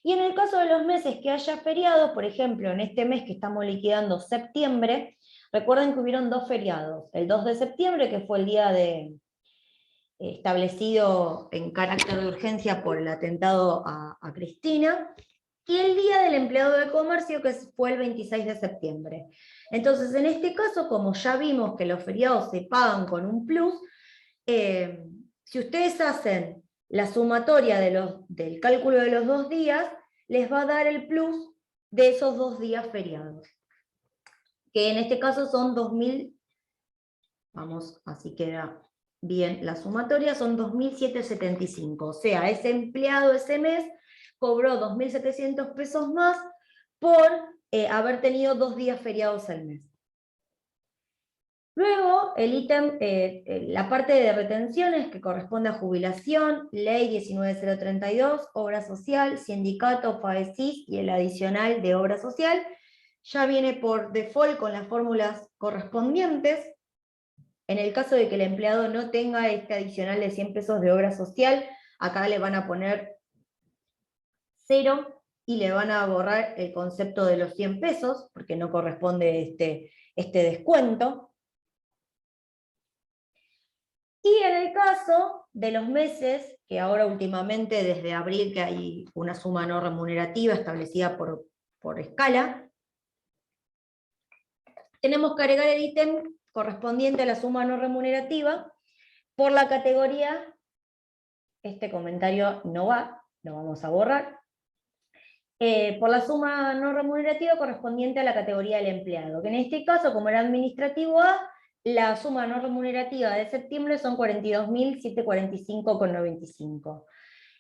Y en el caso de los meses que haya feriados, por ejemplo, en este mes que estamos liquidando septiembre, recuerden que hubieron 2 feriados. El 2 de septiembre, que fue el día establecido en carácter de urgencia por el atentado a Cristina, y el día del empleado de comercio, que fue el 26 de septiembre. Entonces, en este caso, como ya vimos que los feriados se pagan con un plus, si ustedes hacen la sumatoria del cálculo de los 2 días, les va a dar el plus de esos 2 días feriados, que en este caso son 2.000, vamos, así queda bien la sumatoria, son 2.775, o sea, ese empleado ese mes cobró 2.700 pesos más por haber tenido 2 días feriados al mes. Luego, el ítem, la parte de retenciones que corresponde a jubilación, ley 19032, obra social, sindicato, FAESIS y el adicional de obra social, ya viene por default con las fórmulas correspondientes. En el caso de que el empleado no tenga este adicional de 100 pesos de obra social, acá le van a poner 0 y le van a borrar el concepto de los 100 pesos, porque no corresponde este descuento. Y en el caso de los meses, que ahora últimamente desde abril que hay una suma no remunerativa establecida por escala, tenemos que agregar el ítem correspondiente a la suma no remunerativa por la categoría, este comentario no va, lo vamos a borrar, por la suma no remunerativa correspondiente a la categoría del empleado, que en este caso, como era administrativo A, la suma no remunerativa de septiembre son 42.745,95.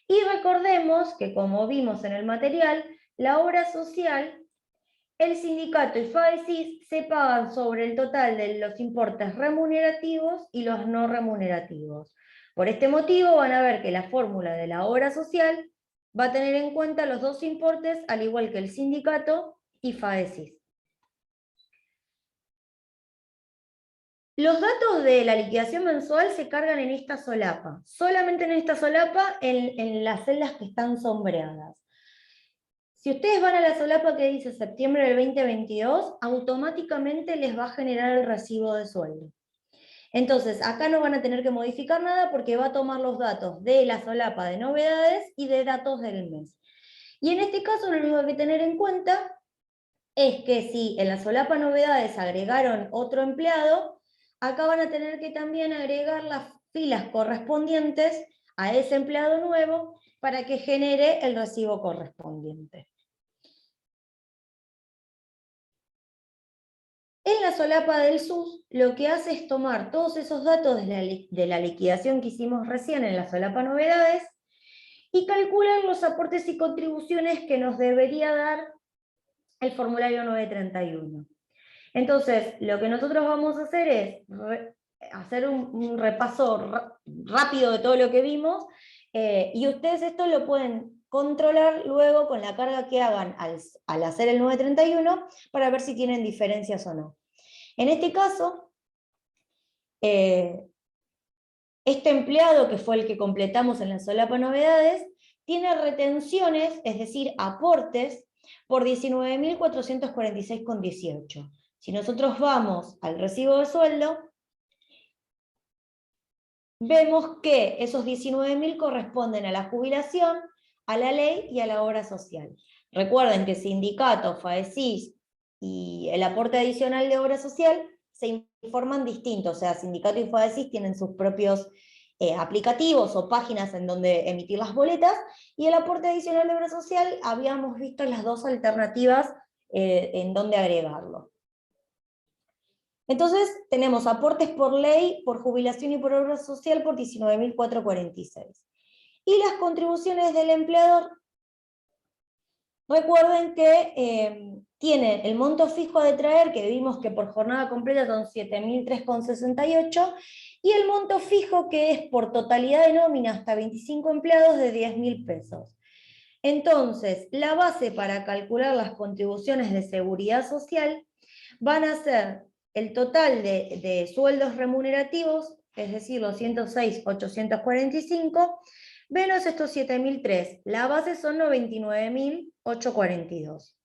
Y recordemos que, como vimos en el material, la obra social, el sindicato y FAESIS se pagan sobre el total de los importes remunerativos y los no remunerativos. Por este motivo van a ver que la fórmula de la obra social va a tener en cuenta los dos importes, al igual que el sindicato y FAESIS. Los datos de la liquidación mensual se cargan en esta solapa, solamente en esta solapa, en las celdas que están sombreadas. Si ustedes van a la solapa que dice septiembre del 2022, automáticamente les va a generar el recibo de sueldo. Entonces, acá no van a tener que modificar nada porque va a tomar los datos de la solapa de novedades y de datos del mes. Y en este caso lo único que hay que tener en cuenta es que si en la solapa novedades agregaron otro empleado, acá van a tener que también agregar las filas correspondientes a ese empleado nuevo para que genere el recibo correspondiente. En la solapa del SUS, lo que hace es tomar todos esos datos de la liquidación que hicimos recién en la solapa novedades y calcular los aportes y contribuciones que nos debería dar el formulario 931. Entonces, lo que nosotros vamos a hacer es hacer un repaso rápido de todo lo que vimos, y ustedes esto lo pueden controlar luego con la carga que hagan al hacer el 931 para ver si tienen diferencias o no. En este caso, este empleado, que fue el que completamos en la solapa novedades, tiene retenciones, es decir, aportes, por 19.446,18. Si nosotros vamos al recibo de sueldo, vemos que esos 19.000 corresponden a la jubilación, a la ley y a la obra social. Recuerden que sindicato, FAESIS y el aporte adicional de obra social se informan distintos, o sea, sindicato y FAESIS tienen sus propios aplicativos o páginas en donde emitir las boletas, y el aporte adicional de obra social habíamos visto las dos alternativas en donde agregarlo. Entonces tenemos aportes por ley, por jubilación y por obra social por 19.446. Y las contribuciones del empleador, recuerden que tienen el monto fijo a detraer, que vimos que por jornada completa son 7.003,68, y el monto fijo que es por totalidad de nómina hasta 25 empleados de 10.000 pesos. Entonces, la base para calcular las contribuciones de seguridad social van a ser el total de sueldos remunerativos, es decir, los 106.845, menos estos 7.003. La base son 99.842.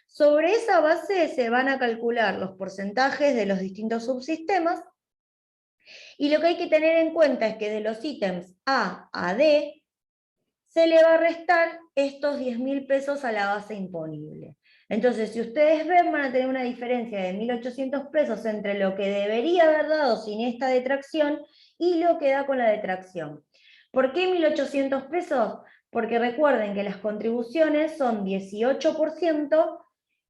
Sobre esa base se van a calcular los porcentajes de los distintos subsistemas, y lo que hay que tener en cuenta es que de los ítems A a D se le va a restar estos 10.000 pesos a la base imponible. Entonces, si ustedes ven, van a tener una diferencia de 1.800 pesos entre lo que debería haber dado sin esta detracción y lo que da con la detracción. ¿Por qué 1.800 pesos? Porque recuerden que las contribuciones son 18%,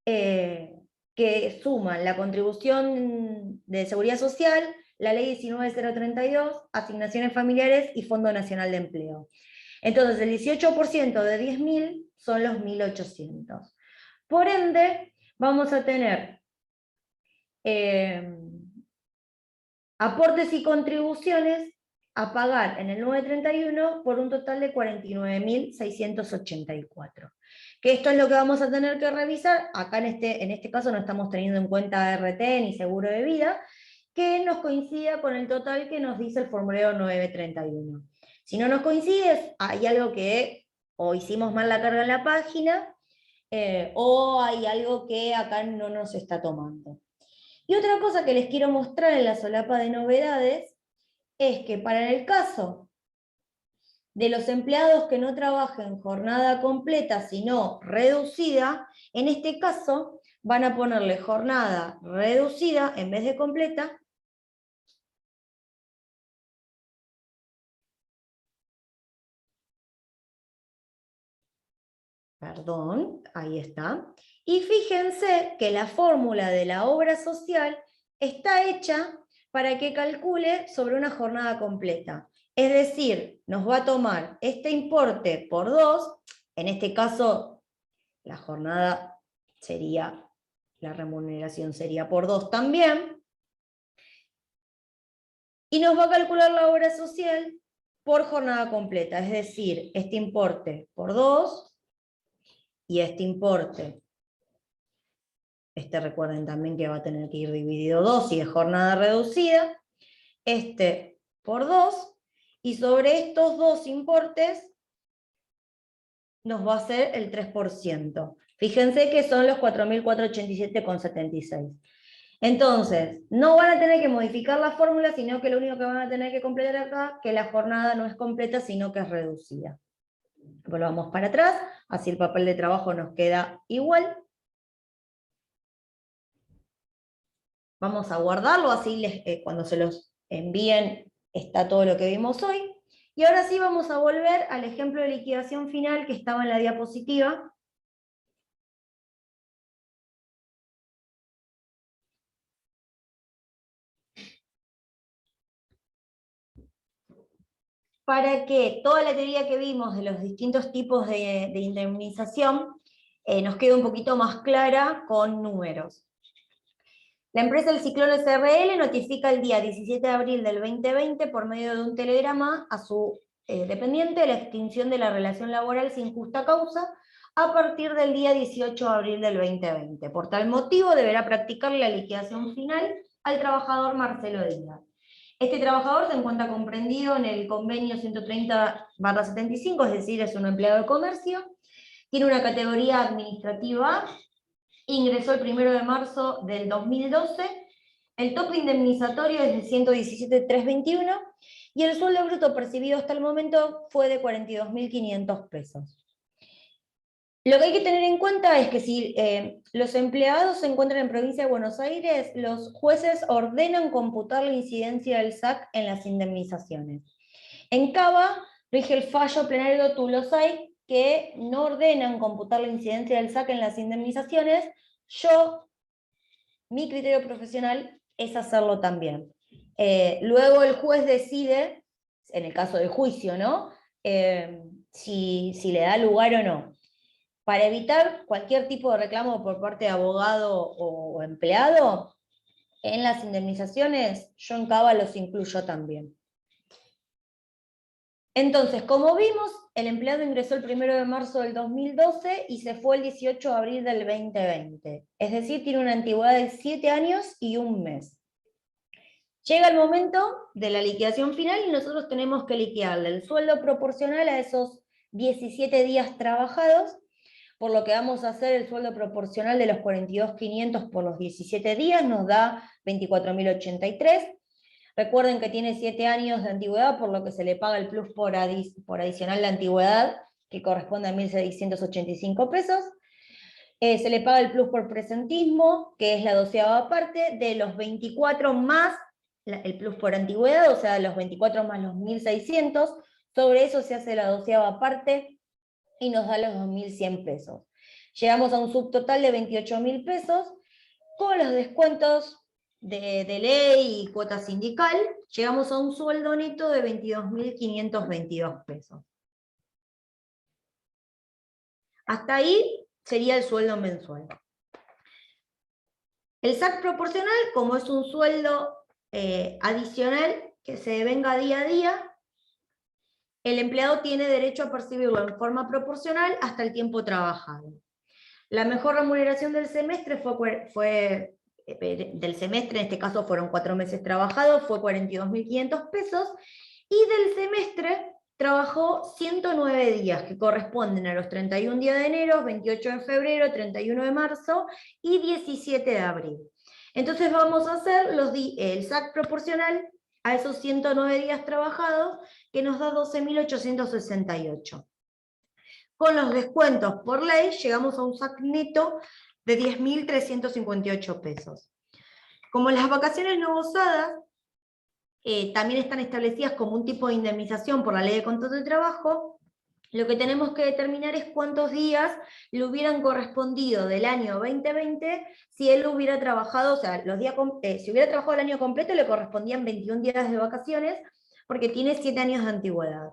que suman la contribución de seguridad social, la ley 19.032, asignaciones familiares y Fondo Nacional de Empleo. Entonces, el 18% de 10.000 son los 1.800. Por ende, vamos a tener aportes y contribuciones a pagar en el 931 por un total de 49.684. Que esto es lo que vamos a tener que revisar. Acá en este caso no estamos teniendo en cuenta RT ni seguro de vida, que nos coincida con el total que nos dice el formulario 931. Si no nos coincide, hay algo que o hicimos mal la carga en la página, o hay algo que acá no nos está tomando. Y otra cosa que les quiero mostrar en la solapa de novedades es que para el caso de los empleados que no trabajen jornada completa, sino reducida, en este caso van a ponerle jornada reducida en vez de completa. Perdón, ahí está. Y fíjense que la fórmula de la obra social está hecha para que calcule sobre una jornada completa. Es decir, nos va a tomar este importe por 2, en este caso la jornada sería, la remuneración sería por 2 también, y nos va a calcular la obra social por jornada completa, es decir, este importe por 2, y este importe, recuerden también que va a tener que ir dividido 2 si es jornada reducida, por 2, y sobre estos dos importes nos va a ser el 3%. Fíjense que son los 4.487,76. Entonces, no van a tener que modificar la fórmula, sino que lo único que van a tener que completar acá, que la jornada no es completa, sino que es reducida. Volvamos para atrás, así el papel de trabajo nos queda igual. Vamos a guardarlo, así cuando se los envíen está todo lo que vimos hoy. Y ahora sí vamos a volver al ejemplo de liquidación final que estaba en la diapositiva. Para que toda la teoría que vimos de los distintos tipos de indemnización nos quede un poquito más clara con números. La empresa del Ciclón SRL notifica el día 17 de abril del 2020 por medio de un telegrama a su dependiente la extinción de la relación laboral sin justa causa a partir del día 18 de abril del 2020. Por tal motivo deberá practicar la liquidación final al trabajador Marcelo Díaz. Este trabajador se encuentra comprendido en el convenio 130/75, es decir, es un empleado de comercio, tiene una categoría administrativa, ingresó el 1 de marzo del 2012, el tope indemnizatorio es de 117.321 y el sueldo bruto percibido hasta el momento fue de 42.500 pesos. Lo que hay que tener en cuenta es que si los empleados se encuentran en provincia de Buenos Aires, los jueces ordenan computar la incidencia del SAC en las indemnizaciones. En Cava rige el fallo plenario de Tulosay que no ordenan computar la incidencia del SAC en las indemnizaciones. Mi criterio profesional es hacerlo también. Luego el juez decide, en el caso del juicio, ¿no? Si le da lugar o no. Para evitar cualquier tipo de reclamo por parte de abogado o empleado, en las indemnizaciones, yo en Cava los incluyo también. Entonces, como vimos, el empleado ingresó el 1 de marzo del 2012 y se fue el 18 de abril del 2020. Es decir, tiene una antigüedad de 7 años y 1 mes. Llega el momento de la liquidación final y nosotros tenemos que liquidarle el sueldo proporcional a esos 17 días trabajados, por lo que vamos a hacer el sueldo proporcional de los 42.500 por los 17 días, nos da 24.083. Recuerden que tiene 7 años de antigüedad, por lo que se le paga el plus por adicional de antigüedad que corresponde a 1.685 pesos. Se le paga el plus por presentismo, que es la 12ª parte, de los 24 más el plus por antigüedad, o sea, los 24 más los 1.600, sobre eso se hace la 12ª parte y nos da los 2.100 pesos. Llegamos a un subtotal de 28.000 pesos, con los descuentos de ley y cuota sindical, llegamos a un sueldo neto de 22.522 pesos. Hasta ahí sería el sueldo mensual. El SAC proporcional, como es un sueldo adicional que se devenga día a día, el empleado tiene derecho a percibirlo en forma proporcional hasta el tiempo trabajado. La mejor remuneración del semestre del semestre, en este caso fueron 4 meses trabajados, fue 42.500 pesos, y del semestre trabajó 109 días, que corresponden a los 31 días de enero, 28 de febrero, 31 de marzo y 17 de abril. Entonces vamos a hacer el SAC proporcional a esos 109 días trabajados, que nos da 12.868. Con los descuentos por ley llegamos a un SAC neto de 10.358 pesos. Como las vacaciones no gozadas también están establecidas como un tipo de indemnización por la ley de contrato de trabajo, lo que tenemos que determinar es cuántos días le hubieran correspondido del año 2020 si él hubiera trabajado, o sea, si hubiera trabajado el año completo le correspondían 21 días de vacaciones, porque tiene 7 años de antigüedad.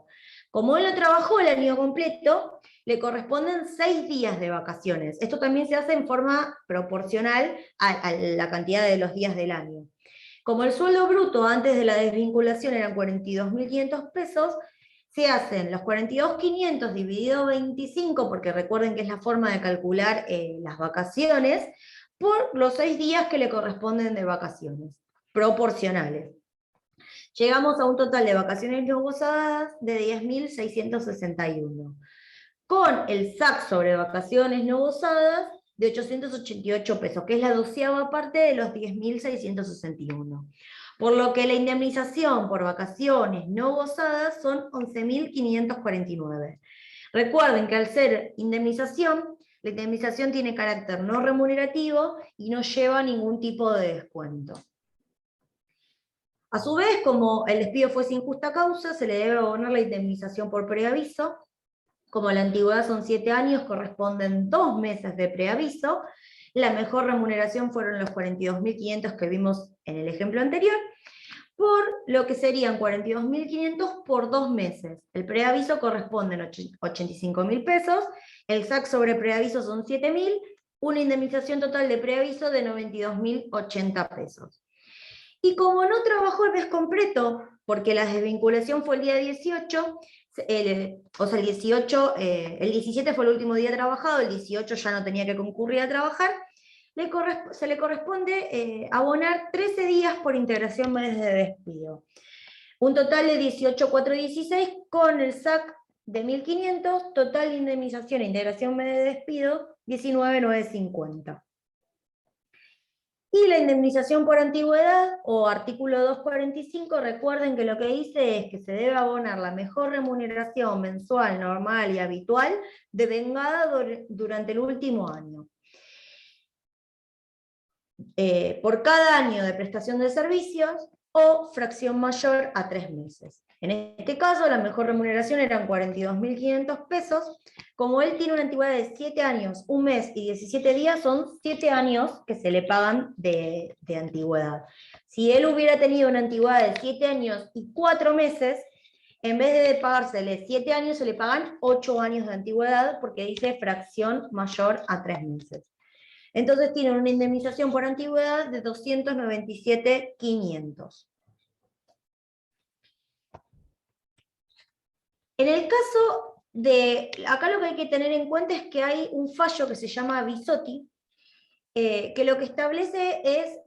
Como él no trabajó el año completo, le corresponden 6 días de vacaciones. Esto también se hace en forma proporcional a la cantidad de los días del año. Como el sueldo bruto antes de la desvinculación eran 42.500 pesos, se hacen los 42.500 dividido 25, porque recuerden que es la forma de calcular las vacaciones, por los 6 días que le corresponden de vacaciones, proporcionales. Llegamos a un total de vacaciones no gozadas de 10.661. Con el SAC sobre vacaciones no gozadas de 888 pesos, que es la 12ª parte de los 10.661. Por lo que la indemnización por vacaciones no gozadas son 11.549. Recuerden que al ser indemnización, la indemnización tiene carácter no remunerativo y no lleva ningún tipo de descuento. A su vez, como el despido fue sin justa causa, se le debe abonar la indemnización por preaviso. Como la antigüedad son 7 años, corresponden 2 meses de preaviso. La mejor remuneración fueron los 42.500 que vimos en el ejemplo anterior, por lo que serían 42.500 por 2 meses. El preaviso corresponde a 85.000 pesos, el SAC sobre preaviso son 7.000, una indemnización total de preaviso de 92.080 pesos. Y como no trabajó el mes completo, porque la desvinculación fue el día 18, el 17 fue el último día trabajado, el 18 ya no tenía que concurrir a trabajar, se le corresponde abonar 13 días por integración mes de despido. Un total de 18.416 con el SAC de 1.500, total de indemnización e integración mes de despido 19.950. Y la indemnización por antigüedad, o artículo 245, recuerden que lo que dice es que se debe abonar la mejor remuneración mensual, normal y habitual devengada durante el último año. Por cada año de prestación de servicios o fracción mayor a 3 meses. En este caso, la mejor remuneración eran 42.500 pesos. Como él tiene una antigüedad de 7 años, 1 mes y 17 días, son 7 años que se le pagan de antigüedad. Si él hubiera tenido una antigüedad de 7 años y 4 meses, en vez de pagársele 7 años, se le pagan 8 años de antigüedad, porque dice fracción mayor a 3 meses. Entonces tienen una indemnización por antigüedad de 297.500. En el caso de, acá lo que hay que tener en cuenta es que hay un fallo que se llama Bisotti, que lo que establece es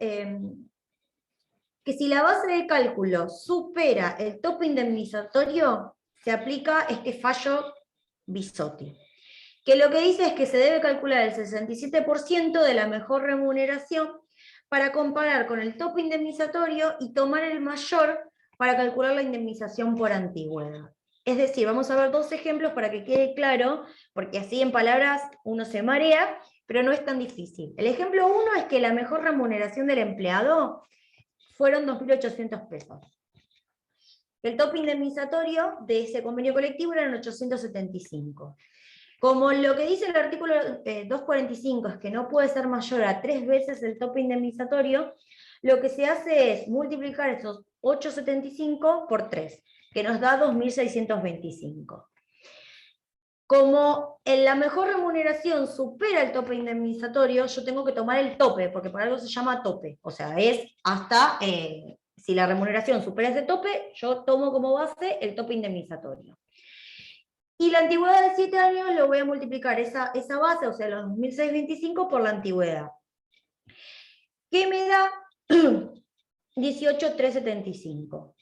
que si la base de cálculo supera el tope indemnizatorio, se aplica este fallo Bisotti, que lo que dice es que se debe calcular el 67% de la mejor remuneración para comparar con el tope indemnizatorio y tomar el mayor para calcular la indemnización por antigüedad. Es decir, vamos a ver dos ejemplos para que quede claro, porque así en palabras uno se marea, pero no es tan difícil. El ejemplo 1 es que la mejor remuneración del empleado fueron 2.800 pesos. El tope indemnizatorio de ese convenio colectivo eran 875. Como lo que dice el artículo 245 es que no puede ser mayor a 3 veces el tope indemnizatorio, lo que se hace es multiplicar esos 875 por 3, que nos da 2.625. Como en la mejor remuneración supera el tope indemnizatorio, yo tengo que tomar el tope, porque por algo se llama tope. O sea, es hasta, si la remuneración supera ese tope, yo tomo como base el tope indemnizatorio. Y la antigüedad de 7 años lo voy a multiplicar esa base, o sea, los 2.625 por la antigüedad. ¿Qué me da? 18.375.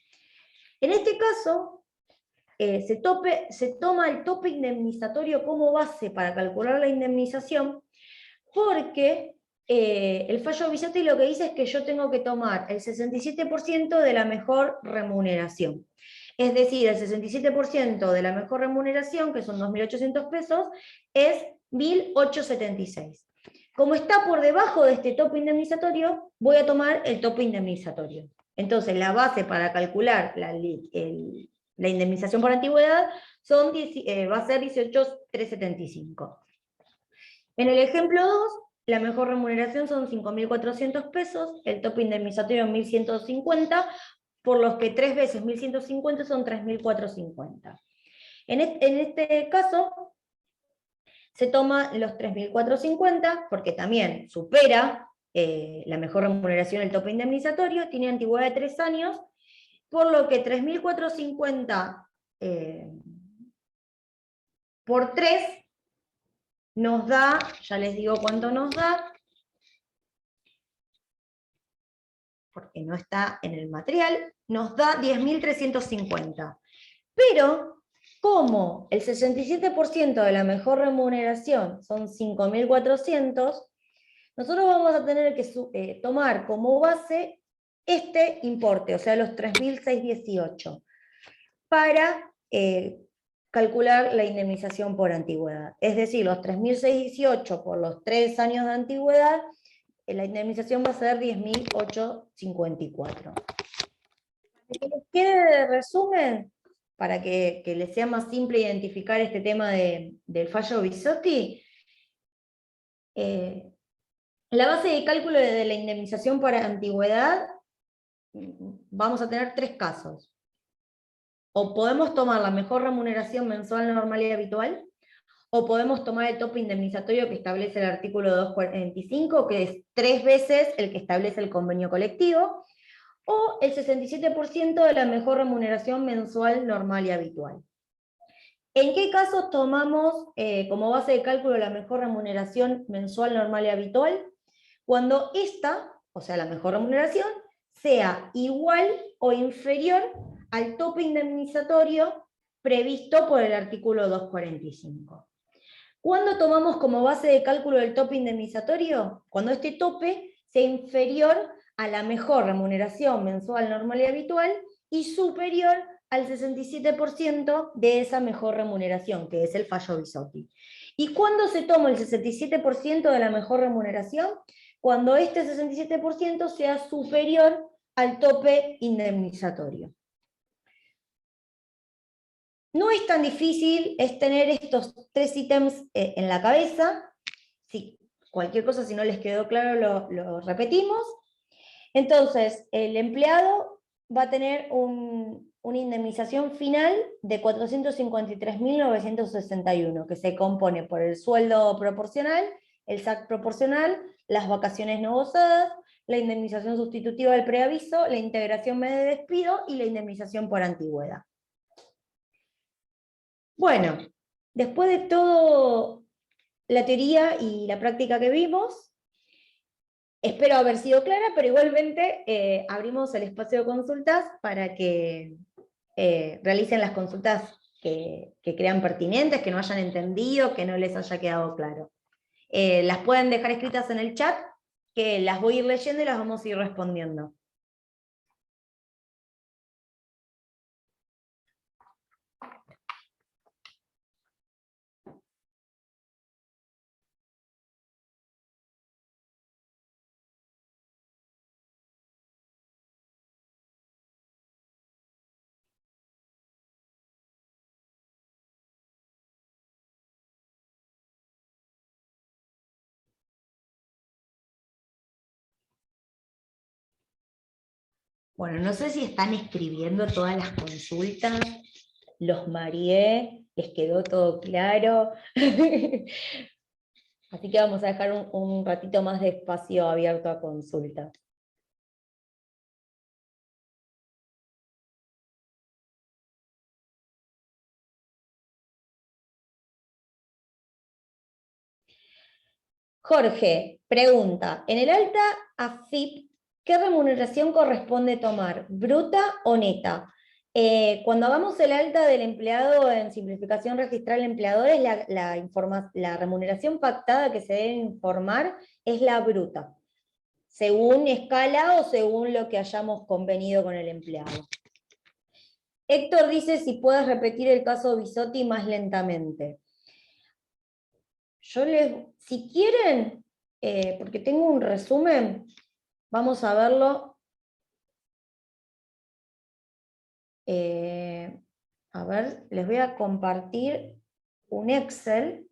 En este caso, se toma el tope indemnizatorio como base para calcular la indemnización, porque el fallo Bisotti lo que dice es que yo tengo que tomar el 67% de la mejor remuneración. Es decir, el 67% de la mejor remuneración, que son 2.800 pesos, es 1.876. Como está por debajo de este tope indemnizatorio, voy a tomar el tope indemnizatorio. Entonces, la base para calcular la indemnización por antigüedad va a ser 18.375. En el ejemplo 2, la mejor remuneración son 5.400 pesos, el tope indemnizatorio 1.150, por los que 3 veces 1.150 son 3.450. En este caso, se toma los 3.450, porque también supera la mejor remuneración el tope indemnizatorio, tiene antigüedad de 3 años, por lo que 3.450 por 3 nos da, ya les digo cuánto nos da, porque no está en el material, nos da 10.350. Pero, como el 67% de la mejor remuneración son 5.400, nosotros vamos a tener que tomar como base este importe, o sea, los 3.618, para calcular la indemnización por antigüedad. Es decir, los 3.618 por los 3 años de antigüedad, la indemnización va a ser 10.854. Que les quede de resumen, para que les sea más simple identificar este tema del fallo Bisotti, la base de cálculo de la indemnización por antigüedad, vamos a tener 3 casos. O podemos tomar la mejor remuneración mensual normal y habitual, o podemos tomar el tope indemnizatorio que establece el artículo 245, que es 3 veces el que establece el convenio colectivo, o el 67% de la mejor remuneración mensual normal y habitual. ¿En qué casos tomamos como base de cálculo la mejor remuneración mensual normal y habitual? Cuando esta, o sea la mejor remuneración, sea igual o inferior al tope indemnizatorio previsto por el artículo 245. ¿Cuándo tomamos como base de cálculo el tope indemnizatorio? Cuando este tope sea inferior a la mejor remuneración mensual normal y habitual y superior al 67% de esa mejor remuneración, que es el fallo Bisotti. ¿Y cuándo se toma el 67% de la mejor remuneración? Cuando este 67% sea superior al tope indemnizatorio. No es tan difícil, es tener estos 3 ítems en la cabeza. Sí, cualquier cosa, si no les quedó claro, lo repetimos. Entonces, el empleado va a tener una indemnización final de 453.961, que se compone por el sueldo proporcional, el SAC proporcional, las vacaciones no gozadas, la indemnización sustitutiva del preaviso, la integración medio de despido y la indemnización por antigüedad. Bueno, después de todo la teoría y la práctica que vimos, espero haber sido clara, pero igualmente abrimos el espacio de consultas para que realicen las consultas que crean pertinentes, que no hayan entendido, que no les haya quedado claro. Las pueden dejar escritas en el chat, que las voy a ir leyendo y las vamos a ir respondiendo. Bueno, no sé si están escribiendo todas las consultas, los mareé, les quedó todo claro. Así que vamos a dejar un ratito más de espacio abierto a consultas. Jorge pregunta, en el alta AFIP, ¿qué remuneración corresponde tomar? ¿Bruta o neta? Cuando hagamos el alta del empleado en simplificación registral de empleadores, la remuneración pactada que se debe informar es la bruta, según escala o según lo que hayamos convenido con el empleado. Héctor dice si puedes repetir el caso Bisotti más lentamente. Si quieren, porque tengo un resumen, vamos a verlo. A ver, les voy a compartir un Excel.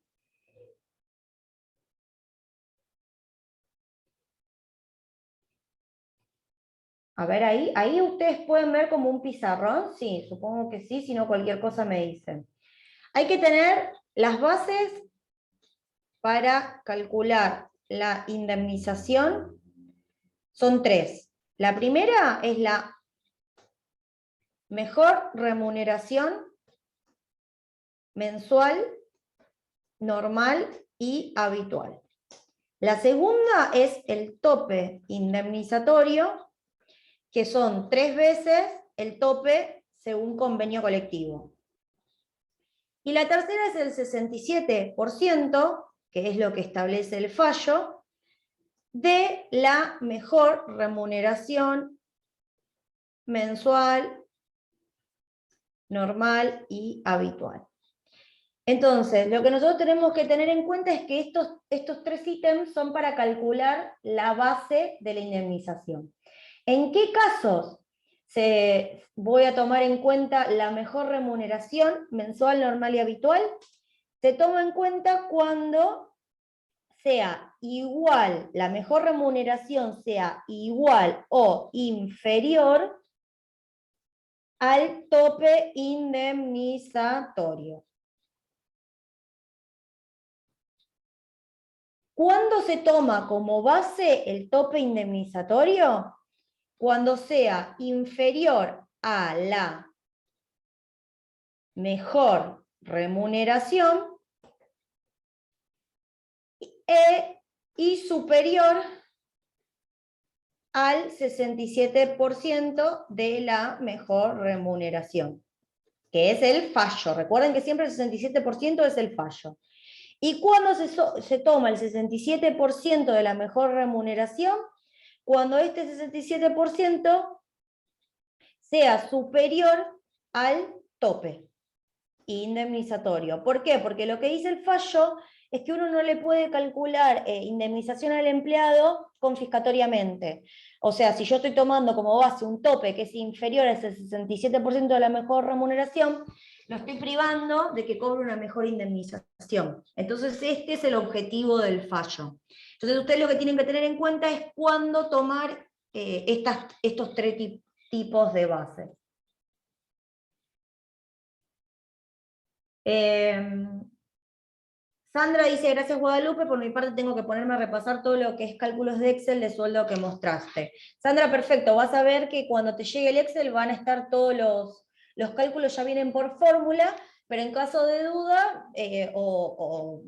A ver, ahí ustedes pueden ver como un pizarrón. Sí, supongo que sí, si no cualquier cosa me dicen. Hay que tener las bases para calcular la indemnización. Son 3. La primera es la mejor remuneración mensual, normal y habitual. La segunda es el tope indemnizatorio, que son 3 veces el tope según convenio colectivo. Y la tercera es el 67%, que es lo que establece el fallo, de la mejor remuneración mensual, normal y habitual. Entonces, lo que nosotros tenemos que tener en cuenta es que estos 3 ítems son para calcular la base de la indemnización. ¿En qué casos voy a tomar en cuenta la mejor remuneración mensual, normal y habitual? Se toma en cuenta cuando sea igual, la mejor remuneración sea igual o inferior al tope indemnizatorio. ¿Cuándo se toma como base el tope indemnizatorio? Cuando sea inferior a la mejor remuneración y superior al 67% de la mejor remuneración, que es el fallo. Recuerden que siempre el 67% es el fallo. ¿Y cuándo se toma el 67% de la mejor remuneración? Cuando este 67% sea superior al tope indemnizatorio. ¿Por qué? Porque lo que dice el fallo es que uno no le puede calcular indemnización al empleado confiscatoriamente. O sea, si yo estoy tomando como base un tope que es inferior a ese 67% de la mejor remuneración, lo estoy privando de que cobre una mejor indemnización. Entonces este es el objetivo del fallo. Entonces ustedes lo que tienen que tener en cuenta es cuándo tomar estos 3 tipos de bases. Sandra dice, gracias Guadalupe, por mi parte tengo que ponerme a repasar todo lo que es cálculos de Excel de sueldo que mostraste. Sandra, perfecto, vas a ver que cuando te llegue el Excel van a estar todos los cálculos, ya vienen por fórmula, pero en caso de duda o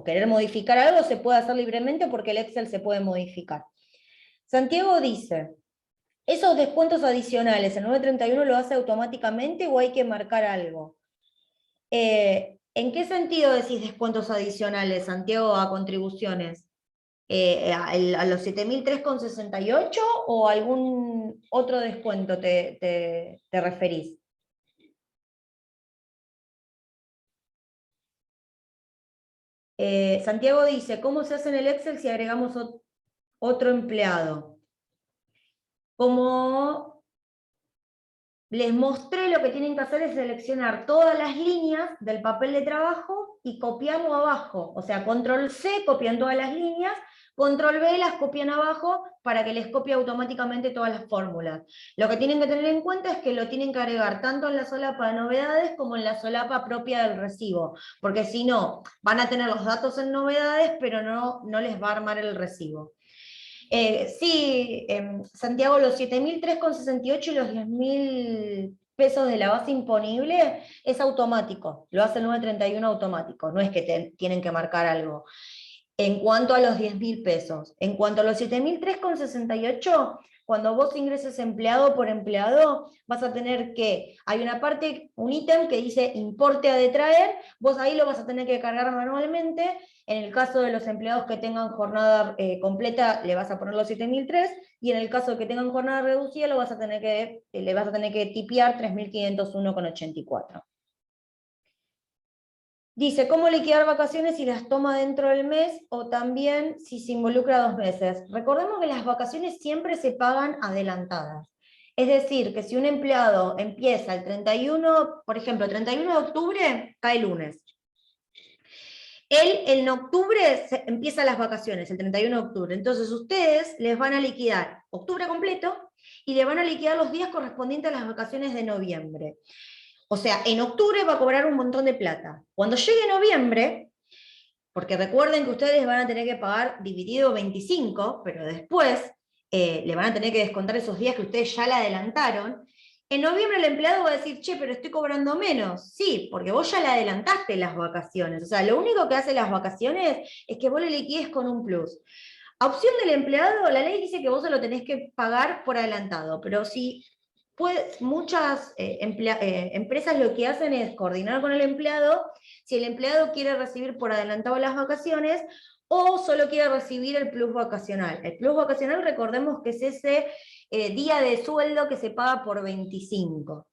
querer modificar algo, se puede hacer libremente porque el Excel se puede modificar. Santiago dice, ¿esos descuentos adicionales, el 931 lo hace automáticamente o hay que marcar algo? ¿En qué sentido decís descuentos adicionales, Santiago, a contribuciones? ¿A los 7.003,68 o algún otro descuento te referís? Santiago dice, ¿cómo se hace en el Excel si agregamos otro empleado? Como les mostré, lo que tienen que hacer es seleccionar todas las líneas del papel de trabajo y copiarlo abajo. O sea, control C, copian todas las líneas, Control B las copian abajo para que les copie automáticamente todas las fórmulas. Lo que tienen que tener en cuenta es que lo tienen que agregar tanto en la solapa de novedades como en la solapa propia del recibo, porque si no, van a tener los datos en novedades, pero no les va a armar el recibo. Sí, Santiago, los 7.003,68 y los 10.000 pesos de la base imponible es automático, lo hace el 931 automático, no es que tienen que marcar algo. En cuanto a los 10.000 pesos, en cuanto a los 7.003,68, cuando vos ingreses empleado por empleado, vas a tener que, hay una parte, un ítem que dice importe a detraer, vos ahí lo vas a tener que cargar manualmente. En el caso de los empleados que tengan jornada completa, le vas a poner los 7.003, y en el caso de que tengan jornada reducida, le vas a tener que tipear 3.501,84. Dice, ¿cómo liquidar vacaciones si las toma dentro del mes o también si se involucra 2 meses? Recordemos que las vacaciones siempre se pagan adelantadas. Es decir, que si un empleado empieza el 31, por ejemplo, el 31 de octubre, cae lunes. Él en octubre empieza las vacaciones, el 31 de octubre. Entonces ustedes les van a liquidar octubre completo y le van a liquidar los días correspondientes a las vacaciones de noviembre. O sea, en octubre va a cobrar un montón de plata. Cuando llegue noviembre, porque recuerden que ustedes van a tener que pagar dividido 25, pero después le van a tener que descontar esos días que ustedes ya le adelantaron. En noviembre el empleado va a decir, che, pero estoy cobrando menos. Sí, porque vos ya le adelantaste las vacaciones. O sea, lo único que hace las vacaciones es que vos le liquides con un plus. A opción del empleado, la ley dice que vos se lo tenés que pagar por adelantado, pero si muchas empresas lo que hacen es coordinar con el empleado, si el empleado quiere recibir por adelantado las vacaciones o solo quiere recibir el plus vacacional. El plus vacacional, recordemos que es ese día de sueldo que se paga por 25.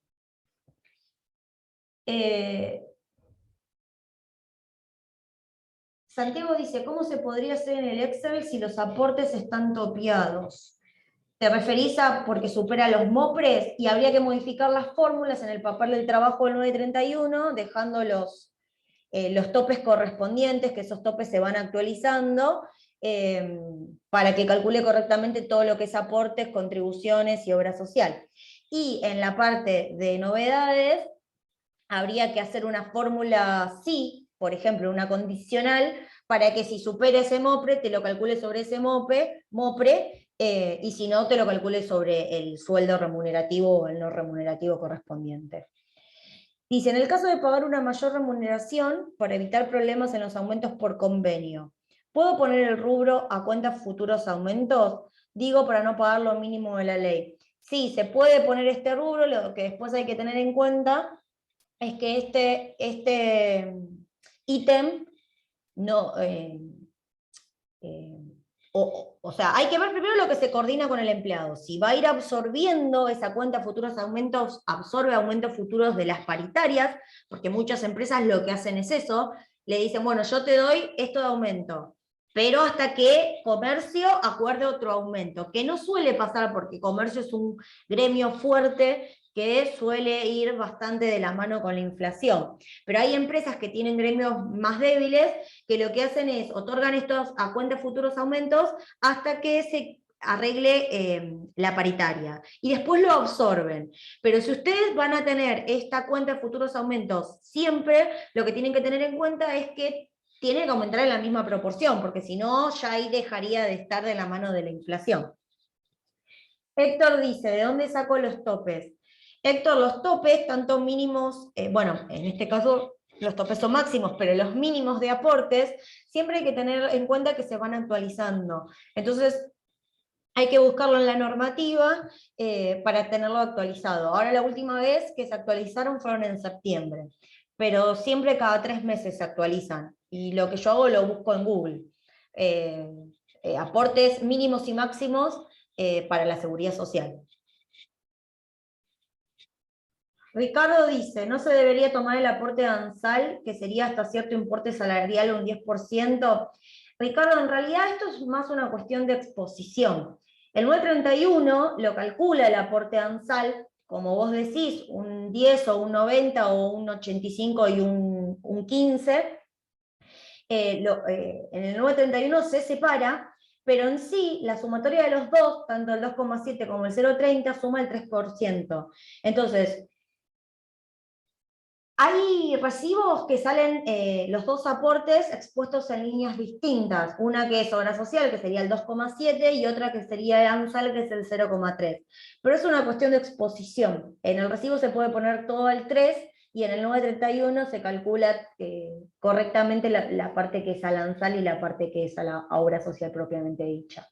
Santiago dice, ¿cómo se podría hacer en el Excel si los aportes están topeados? ¿Te referís a porque supera los MOPRES y habría que modificar las fórmulas en el papel del trabajo del 931, dejando los topes correspondientes, que esos topes se van actualizando, para que calcule correctamente todo lo que es aportes, contribuciones y obra social? Y en la parte de novedades, habría que hacer una fórmula sí, por ejemplo, una condicional, para que si supera ese MOPRE, te lo calcule sobre ese MOPRE, y si no, te lo calcule sobre el sueldo remunerativo o el no remunerativo correspondiente. Dice, en el caso de pagar una mayor remuneración, para evitar problemas en los aumentos por convenio, ¿puedo poner el rubro a cuenta futuros aumentos? Digo, para no pagar lo mínimo de la ley. Sí, se puede poner este rubro, lo que después hay que tener en cuenta es que este ítem no... o sea, hay que ver primero lo que se coordina con el empleado. Si va a ir absorbiendo esa cuenta futuros aumentos, absorbe aumentos futuros de las paritarias, porque muchas empresas lo que hacen es eso, le dicen, bueno, yo te doy esto de aumento, pero hasta que comercio acuerde otro aumento, que no suele pasar porque comercio es un gremio fuerte que suele ir bastante de la mano con la inflación. Pero hay empresas que tienen gremios más débiles que lo que hacen es otorgan estos a cuenta futuros aumentos hasta que se arregle la paritaria, y después lo absorben. Pero si ustedes van a tener esta cuenta de futuros aumentos siempre, lo que tienen que tener en cuenta es que tiene que aumentar en la misma proporción, porque si no, ya ahí dejaría de estar de la mano de la inflación. Héctor dice, ¿de dónde saco los topes? Héctor, los topes, tanto mínimos, bueno, en este caso los topes son máximos, pero los mínimos de aportes, siempre hay que tener en cuenta que se van actualizando. Entonces, hay que buscarlo en la normativa para tenerlo actualizado. Ahora la última vez que se actualizaron fueron en septiembre, pero siempre cada 3 meses se actualizan, y lo que yo hago lo busco en Google. Aportes mínimos y máximos para la seguridad social. Ricardo dice, ¿no se debería tomar el aporte de ANSAL, que sería hasta cierto importe salarial un 10%? Ricardo, en realidad esto es más una cuestión de exposición. El 931 lo calcula el aporte de ANSAL, como vos decís, un 10 o un 90 o un 85 y un 15. En el 931 se separa, pero en sí, la sumatoria de los dos, tanto el 2,7 como el 0,30, suma el 3%. Entonces, hay recibos que salen los dos aportes expuestos en líneas distintas, una que es obra social, que sería el 2,7, y otra que sería el ANSAL, que es el 0,3. Pero es una cuestión de exposición. En el recibo se puede poner todo al 3, y en el 931 se calcula correctamente la parte que es al ANSAL y la parte que es a la obra social propiamente dicha.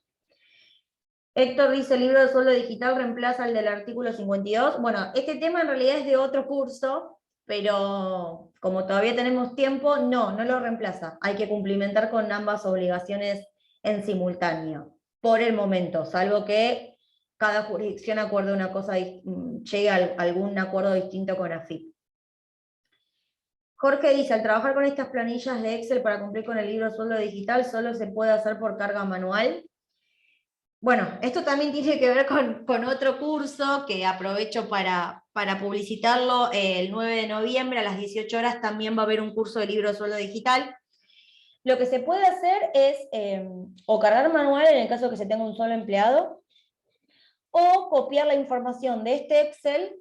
Héctor dice, el libro de sueldo digital reemplaza el del artículo 52. Bueno, este tema en realidad es de otro curso, pero como todavía tenemos tiempo, no lo reemplaza. Hay que cumplimentar con ambas obligaciones en simultáneo, por el momento, salvo que cada jurisdicción acuerde una cosa, llegue a algún acuerdo distinto con AFIP. Jorge dice, al trabajar con estas planillas de Excel para cumplir con el libro de sueldo digital, ¿solo se puede hacer por carga manual? Bueno, esto también tiene que ver con otro curso que aprovecho para publicitarlo. El 9 de noviembre a las 18 horas también va a haber un curso de libro de sueldo digital. Lo que se puede hacer es o cargar manual en el caso de que se tenga un solo empleado, o copiar la información de este Excel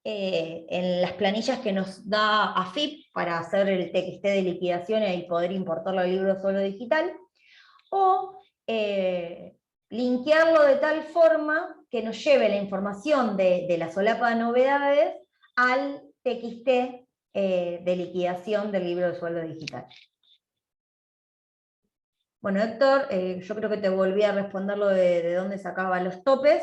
en las planillas que nos da AFIP para hacer el TXT de liquidaciones y poder importarlo al libro de sueldo digital, o linkearlo de tal forma que nos lleve la información de la solapa de novedades al TXT de liquidación del libro de sueldo digital. Bueno, Héctor, yo creo que te volví a responder lo de dónde sacaba los topes.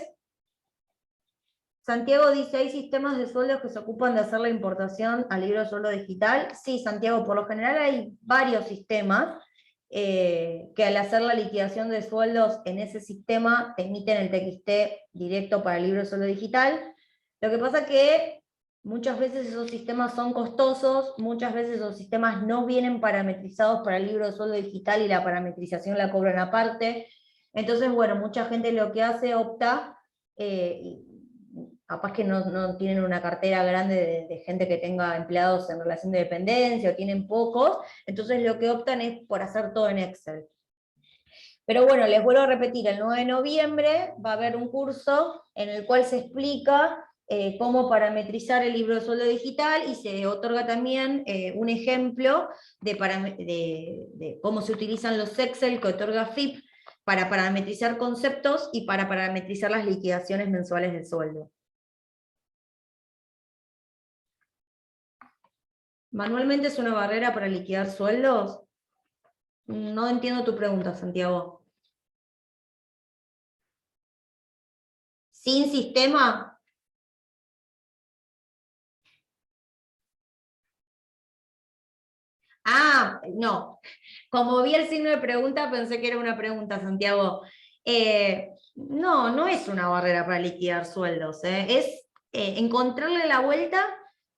Santiago dice, ¿hay sistemas de sueldos que se ocupan de hacer la importación al libro de sueldo digital? Sí, Santiago, por lo general hay varios sistemas que al hacer la liquidación de sueldos en ese sistema te emiten el TXT directo para el libro de sueldo digital. Lo que pasa que muchas veces esos sistemas son costosos, muchas veces esos sistemas no vienen parametrizados para el libro de sueldo digital y la parametrización la cobran aparte. Entonces, bueno, mucha gente lo que hace opta, capaz que no tienen una cartera grande de gente que tenga empleados en relación de dependencia, o tienen pocos, entonces lo que optan es por hacer todo en Excel. Pero bueno, les vuelvo a repetir, el 9 de noviembre va a haber un curso en el cual se explica cómo parametrizar el libro de sueldo digital, y se otorga también un ejemplo de cómo se utilizan los Excel que otorga FIP para parametrizar conceptos y para parametrizar las liquidaciones mensuales del sueldo. ¿Manualmente es una barrera para liquidar sueldos? No entiendo tu pregunta, Santiago. ¿Sin sistema? Ah, no. Como vi el signo de pregunta, pensé que era una pregunta, Santiago. No es una barrera para liquidar sueldos. Es encontrarle la vuelta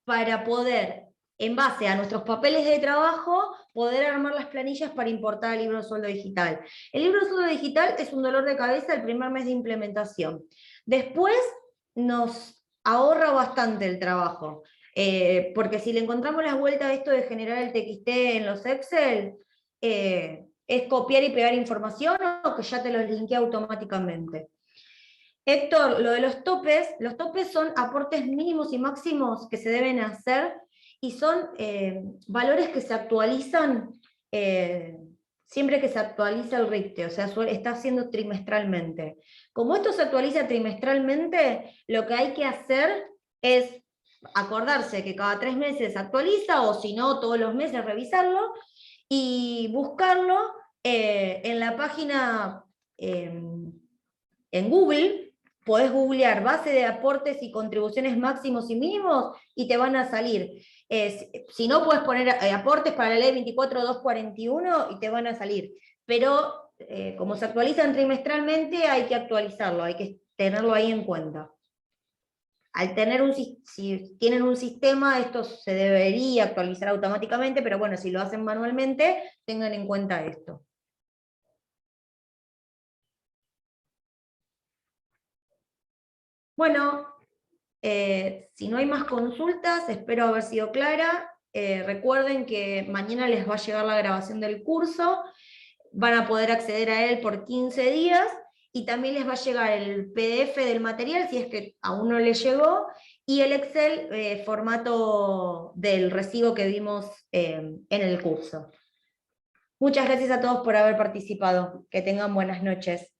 para poder, en base a nuestros papeles de trabajo, poder armar las planillas para importar el libro de sueldo digital. El libro de sueldo digital es un dolor de cabeza el primer mes de implementación. Después nos ahorra bastante el trabajo. Porque si le encontramos la vuelta a esto de generar el TXT en los Excel, es copiar y pegar información, o que ya te los linkea automáticamente. Héctor, lo de los topes son aportes mínimos y máximos que se deben hacer, y son valores que se actualizan siempre que se actualiza el RIPTE, o sea, está haciendo trimestralmente. Como esto se actualiza trimestralmente, lo que hay que hacer es acordarse que cada 3 meses se actualiza, o si no, todos los meses revisarlo, y buscarlo en la página en Google. Podés googlear base de aportes y contribuciones máximos y mínimos y te van a salir. Si no, puedes poner aportes para la ley 24.241 y te van a salir. Pero como se actualizan trimestralmente, hay que actualizarlo, hay que tenerlo ahí en cuenta. Si tienen un sistema, esto se debería actualizar automáticamente, pero bueno, si lo hacen manualmente, tengan en cuenta esto. Bueno, si no hay más consultas, espero haber sido clara. Recuerden que mañana les va a llegar la grabación del curso. van a poder acceder a él por 15 días y también les va a llegar el PDF del material si es que aún no les llegó y el Excel formato del recibo que vimos en el curso. Muchas gracias a todos por haber participado. Que tengan buenas noches.